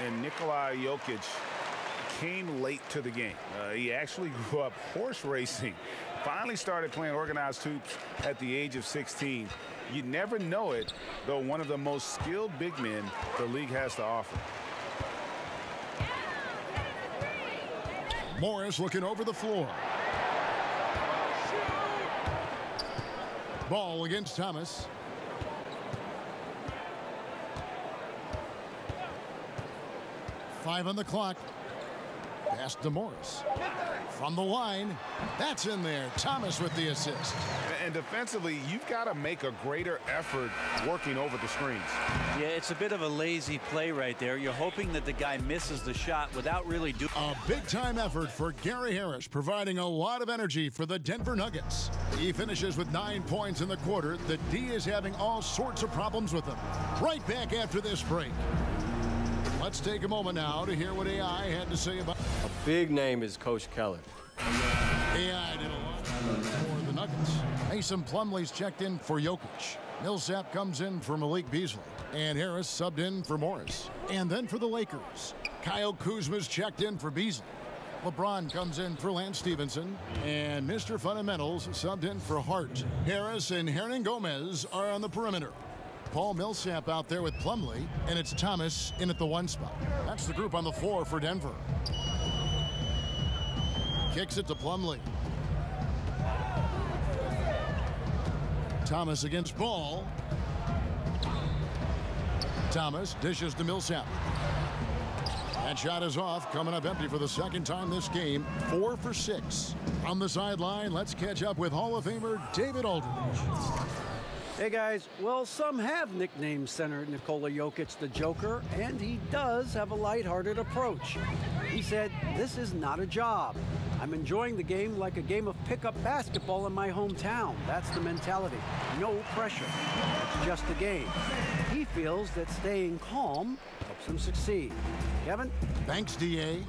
And Nikola Jokic came late to the game. He actually grew up horse racing. Finally started playing organized hoops at the age of 16. You never know it, though one of the most skilled big men the league has to offer. Morris looking over the floor. Ball against Thomas. Five on the clock. Pass to Morris. From the line. That's in there. Thomas with the assist. And defensively, you've got to make a greater effort working over the screens. Yeah, it's a bit of a lazy play right there. You're hoping that the guy misses the shot without really doing. A big-time effort for Gary Harris, providing a lot of energy for the Denver Nuggets. He finishes with 9 points in the quarter. The D is having all sorts of problems with him. Right back after this break. Let's take a moment now to hear what AI had to say about. A big name is Coach Keller. AI did a lot for the Nuggets. Mason Plumlee's checked in for Jokic. Millsap comes in for Malik Beasley. And Harris subbed in for Morris. And then for the Lakers, Kyle Kuzma's checked in for Beasley. LeBron comes in for Lance Stevenson. And Mr. Fundamentals subbed in for Hart. Harris and Hernan Gomez are on the perimeter. Paul Millsap out there with Plumlee, and it's Thomas in at the 1 spot. That's the group on the floor for Denver. Kicks it to Plumlee. Thomas against Ball. Thomas dishes to Millsap. That shot is off, coming up empty for the second time this game. 4 for 6. On the sideline, let's catch up with Hall of Famer David Aldridge. Hey guys, well, some have nicknamed center Nikola Jokic the Joker, and he does have a lighthearted approach. He said, "This is not a job. I'm enjoying the game like a game of pickup basketball in my hometown. That's the mentality. No pressure. It's just a game." He feels that staying calm helps him succeed. Kevin? Thanks, D.A.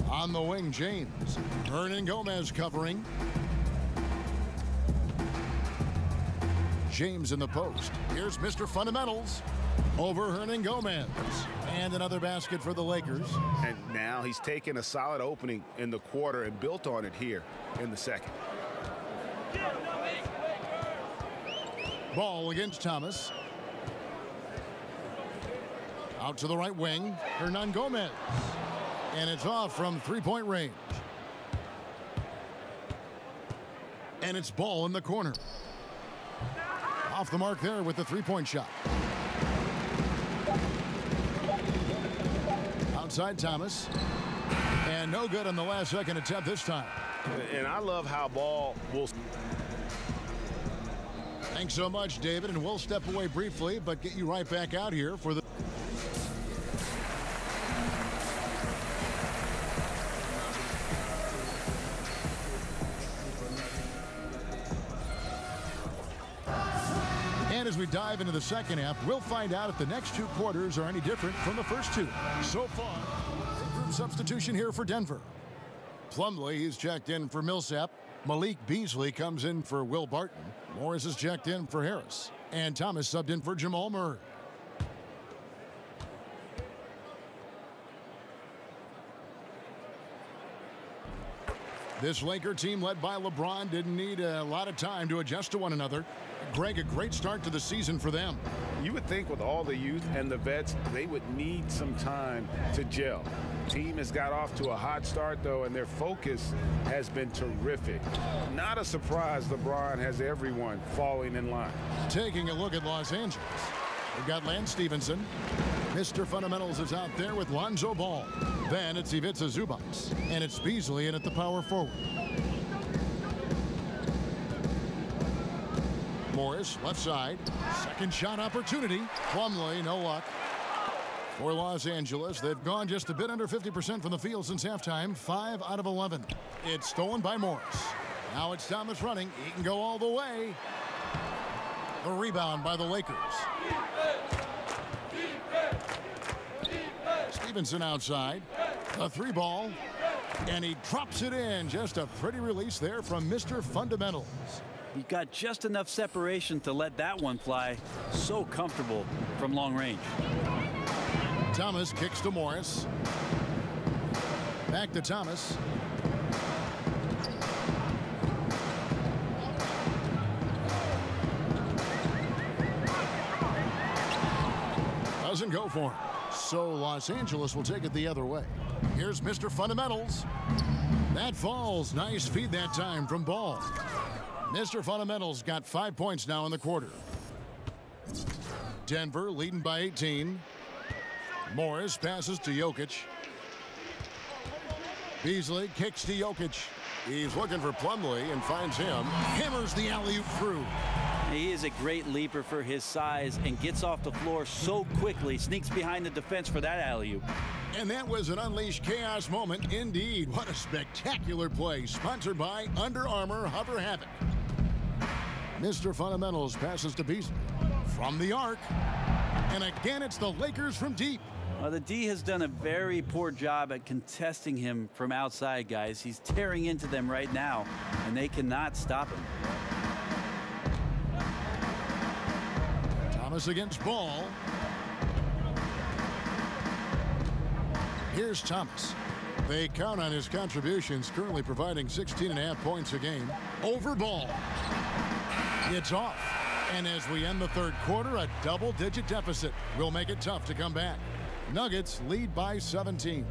On the wing, James. Hernan Gomez covering. James in the post. Here's Mr. Fundamentals over Hernan Gomez. And another basket for the Lakers. And now he's taken a solid opening in the quarter and built on it here in the second. Ball against Thomas. Out to the right wing, Hernan Gomez. And it's off from three-point range. And it's Ball in the corner. Off the mark there with the three-point shot. Outside Thomas. And no good on the last second attempt this time. And I love how Ball will... Thanks so much, David, and we'll step away briefly, but get you right back out here for the... And as we dive into the second half, we'll find out if the next two quarters are any different from the first two. So far, group substitution here for Denver. Plumlee is checked in for Millsap. Malik Beasley comes in for Will Barton. Morris is checked in for Harris. And Thomas subbed in for Jamal Murray. This Laker team led by LeBron didn't need a lot of time to adjust to one another. Greg, a great start to the season for them. You would think with all the youth and the vets, they would need some time to gel. Team has got off to a hot start, though, and their focus has been terrific. Not a surprise LeBron has everyone falling in line. Taking a look at Los Angeles, we've got Lance Stevenson. Mr. Fundamentals is out there with Lonzo Ball. Then it's Ivica Zubac, and it's Beasley in at the power forward. Morris, left side. Second shot opportunity. Plumlee, no luck. For Los Angeles, they've gone just a bit under 50% from the field since halftime. 5 out of 11. It's stolen by Morris. Now it's Thomas running. He can go all the way. The rebound by the Lakers. Stevenson outside. A three ball. And he drops it in. Just a pretty release there from Mr. Fundamentals. He got just enough separation to let that one fly. So comfortable from long range. Thomas kicks to Morris. Back to Thomas. Doesn't go for him. So Los Angeles will take it the other way. Here's Mr. Fundamentals. That falls. Nice feed that time from Ball. Mr. Fundamentals got 5 points now in the quarter. Denver leading by 18. Morris passes to Jokic. Beasley kicks to Jokic. He's looking for Plumlee and finds him. Hammers the alley-oop through. He is a great leaper for his size and gets off the floor so quickly. Sneaks behind the defense for that alley-oop. And that was an unleashed chaos moment indeed. What a spectacular play. Sponsored by Under Armour Hover Havoc. Mr. Fundamentals passes to Beasley from the arc. And again, it's the Lakers from deep. Well, the D has done a very poor job at contesting him from outside, guys. He's tearing into them right now, and they cannot stop him. Thomas against Ball. Here's Thomas. They count on his contributions, currently providing 16.5 points a game. Over Ball. It's off. And as we end the third quarter, a double-digit deficit will make it tough to come back. Nuggets lead by 17.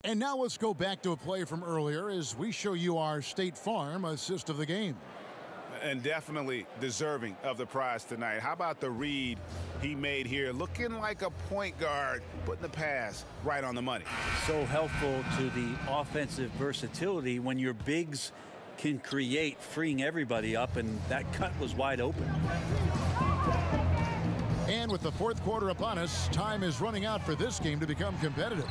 And now let's go back to a play from earlier as we show you our State Farm assist of the game. And definitely deserving of the prize tonight. How about the read he made here? Looking like a point guard, putting the pass right on the money. So helpful to the offensive versatility when your bigs can create, freeing everybody up, and that cut was wide open. And with the fourth quarter upon us, time is running out for this game to become competitive.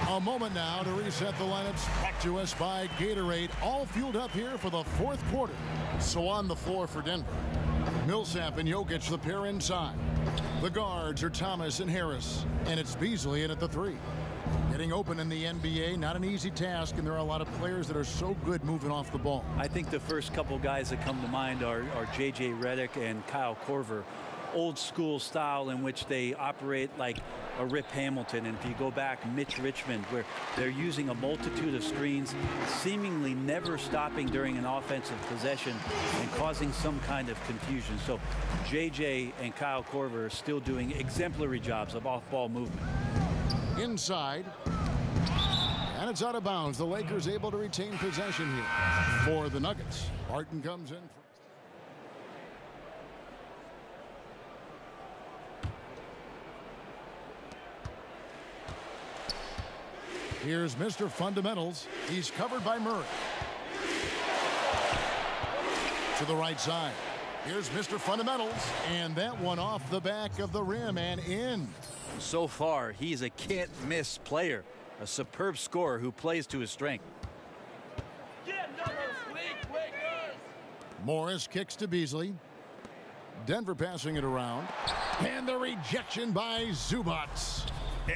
A moment now to reset the lineups, brought to us by Gatorade, all fueled up here for the fourth quarter. So on the floor for Denver, Millsap and Jokic, the pair inside. The guards are Thomas and Harris, and it's Beasley in at the 3. Getting open in the NBA, not an easy task, and there are a lot of players that are so good moving off the ball. I think the first couple guys that come to mind are J.J. Redick and Kyle Korver. Old school style in which they operate like a Rip Hamilton, and if you go back, Mitch Richmond, where they're using a multitude of screens, seemingly never stopping during an offensive possession and causing some kind of confusion. So JJ and Kyle Korver are still doing exemplary jobs of off-ball movement. Inside, and it's out of bounds. The Lakers able to retain possession here for the Nuggets. Barton comes in. Here's Mr. Fundamentals. He's covered by Murray. To the right side. Here's Mr. Fundamentals. And that one off the back of the rim and in. So far, he's a can't-miss player. A superb scorer who plays to his strength. Morris kicks to Beasley. Denver passing it around. And the rejection by Zubats.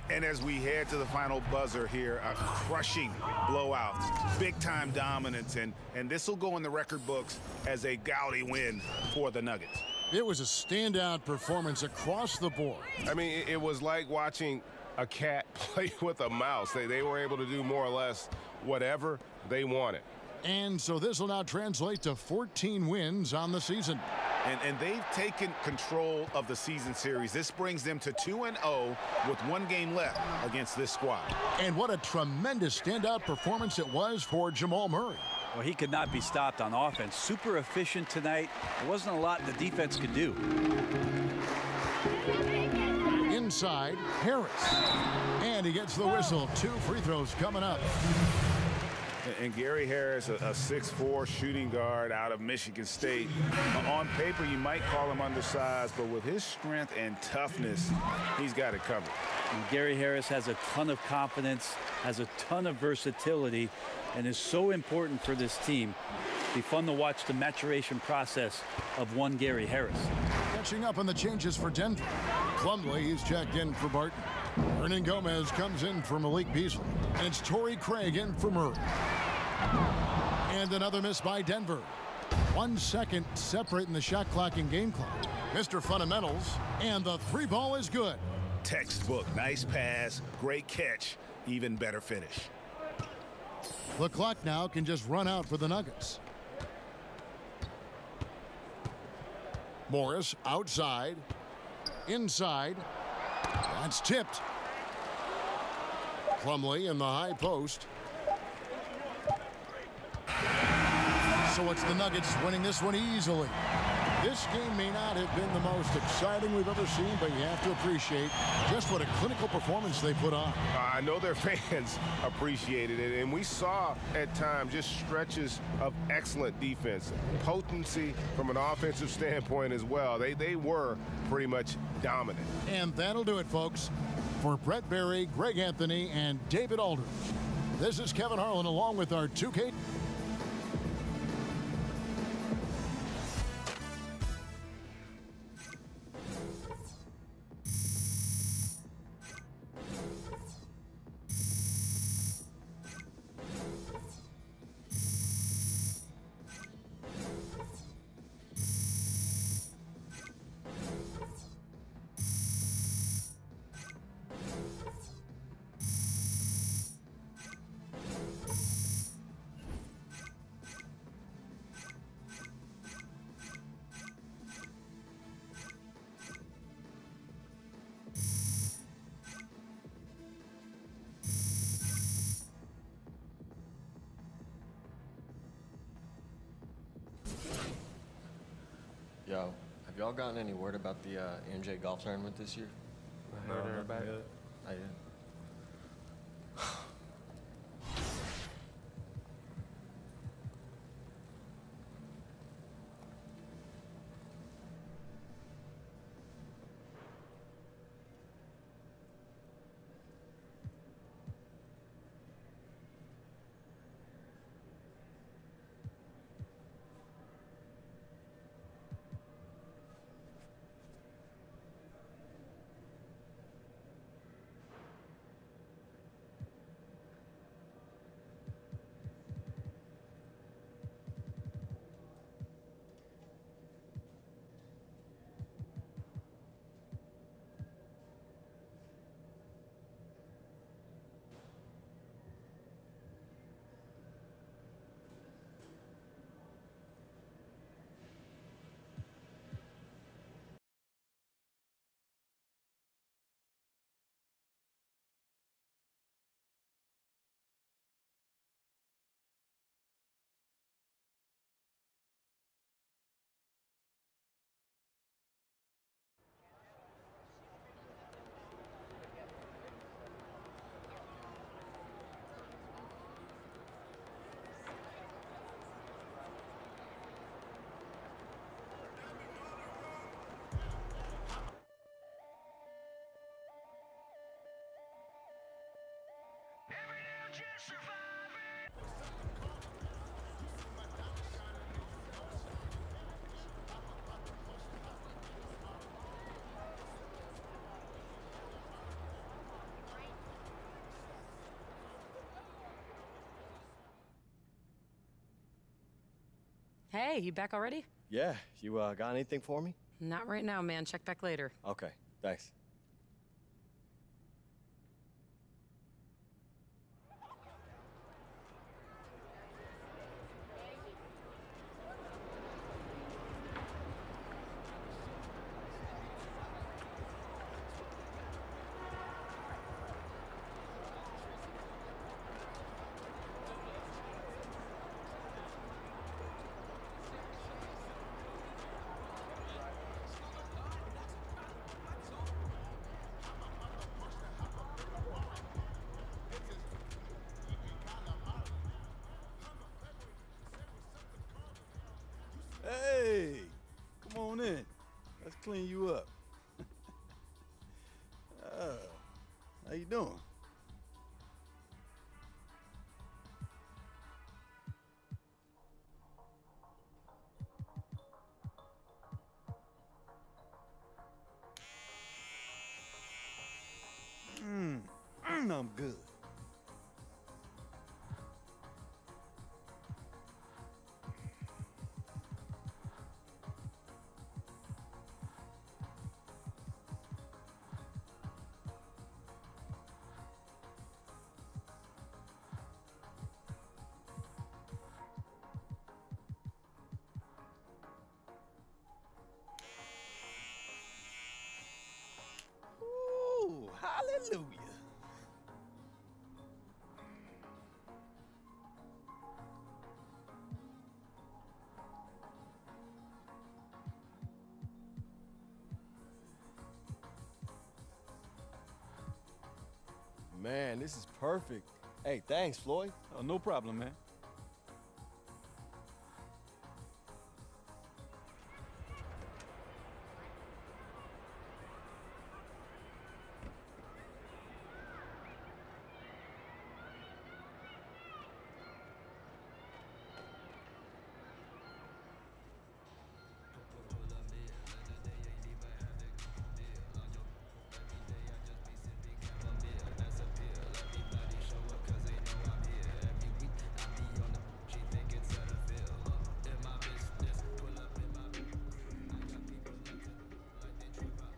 And as we head to the final buzzer here, a crushing blowout, big-time dominance, and this will go in the record books as a gaudy win for the Nuggets. It was a standout performance across the board. I mean, it was like watching a cat play with a mouse. They were able to do more or less whatever they wanted. And so this will now translate to 14 wins on the season. And they've taken control of the season series. This brings them to 2-0 with 1 game left against this squad. And what a tremendous standout performance it was for Jamal Murray. Well, he could not be stopped on offense. Super efficient tonight. There wasn't a lot the defense could do. Inside, Harris. And he gets the whistle. 2 free throws coming up. And Gary Harris, a 6'4" shooting guard out of Michigan State. On paper, you might call him undersized, but with his strength and toughness, he's got it covered. And Gary Harris has a ton of confidence, has a ton of versatility, and is so important for this team. It'll be fun to watch the maturation process of one Gary Harris. Catching up on the changes for Denver. Plumlee is checked in for Barton. Hernan Gomez comes in for Malik Beasley. And it's Torrey Craig in for Murray. And another miss by Denver. 1 second separating the shot clock and game clock. Mr. Fundamentals, and the 3 ball is good. Textbook, nice pass, great catch, even better finish. The clock now can just run out for the Nuggets. Morris outside, inside. That's tipped. Plumlee in the high post. So it's the Nuggets winning this one easily. This game may not have been the most exciting we've ever seen, but you have to appreciate just what a clinical performance they put on. I know their fans appreciated it, and we saw at times just stretches of excellent defense, potency from an offensive standpoint as well. They were pretty much dominant. And that'll do it, folks. For Brett Berry, Greg Anthony, and David Aldridge, this is Kevin Harlan along with our 2K. Yo, have y'all gotten any word about the NJ golf tournament this year? I heard about it. I did. Hey, you back already? Yeah, you got anything for me? Not right now, man. Check back later. Okay, thanks. Hey, come on in. Let's clean you up. How you doing? I'm good. Ooh, hallelujah. Man, this is perfect. Hey, thanks, Floyd. Oh, no problem, man.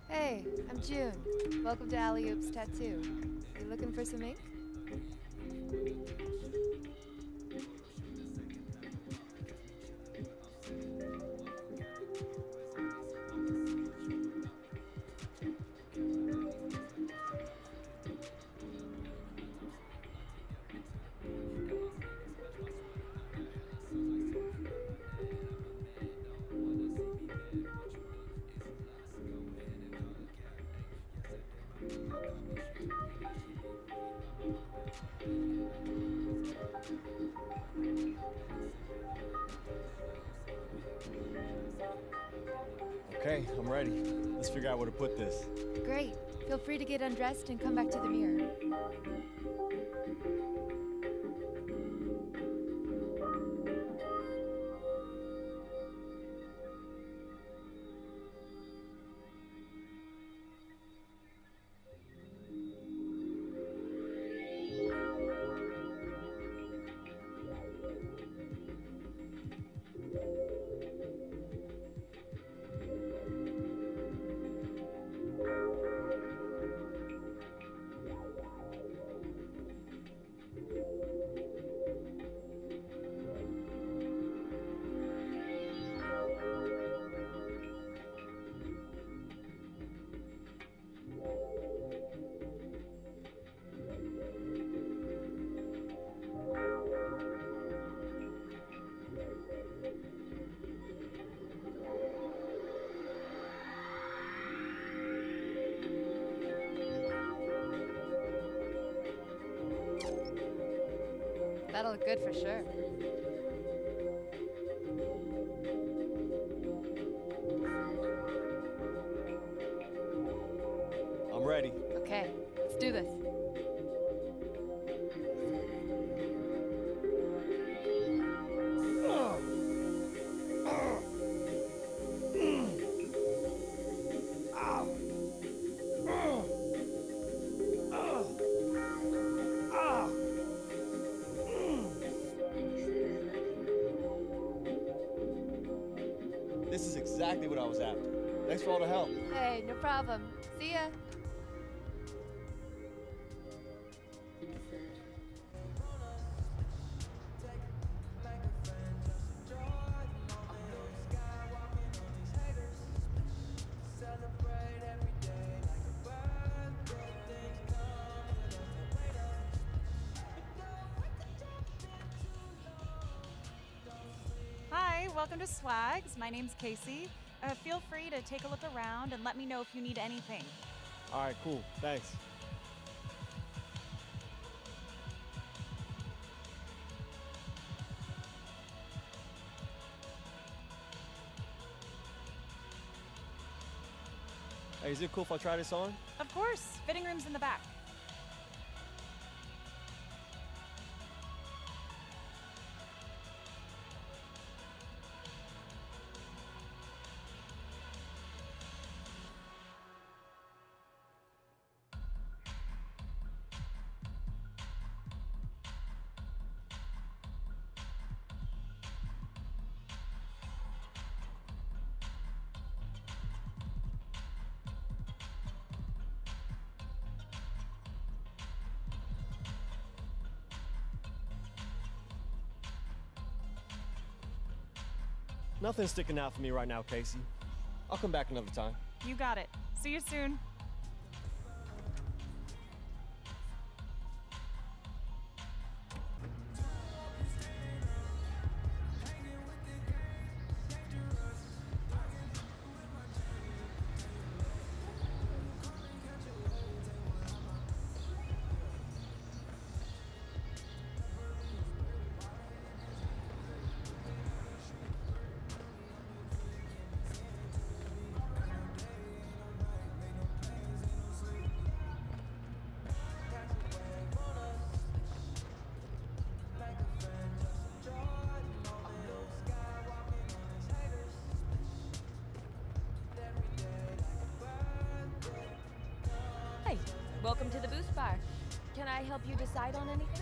Hey, I'm June. Welcome to Alley Oops Tattoo. You looking for some ink? Okay, I'm ready. Let's figure out where to put this. Great. Feel free to get undressed and come back to the mirror. That'll look good for sure. I'm ready. Okay, let's do this. This is exactly what I was after. Thanks for all the help. Hey, no problem. See ya. Hi, welcome to Swags. My name's Casey. Feel free to take a look around and let me know if you need anything. All right, cool. Thanks. Hey, is it cool if I try this on? Of course. Fitting room's in the back. Nothing's sticking out for me right now, Casey. I'll come back another time. You got it. See you soon. Hi, welcome to the Boost Bar. Can I help you decide on anything?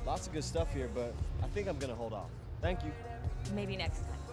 Lots of good stuff here, but I think I'm gonna hold off. Thank you. Maybe next time.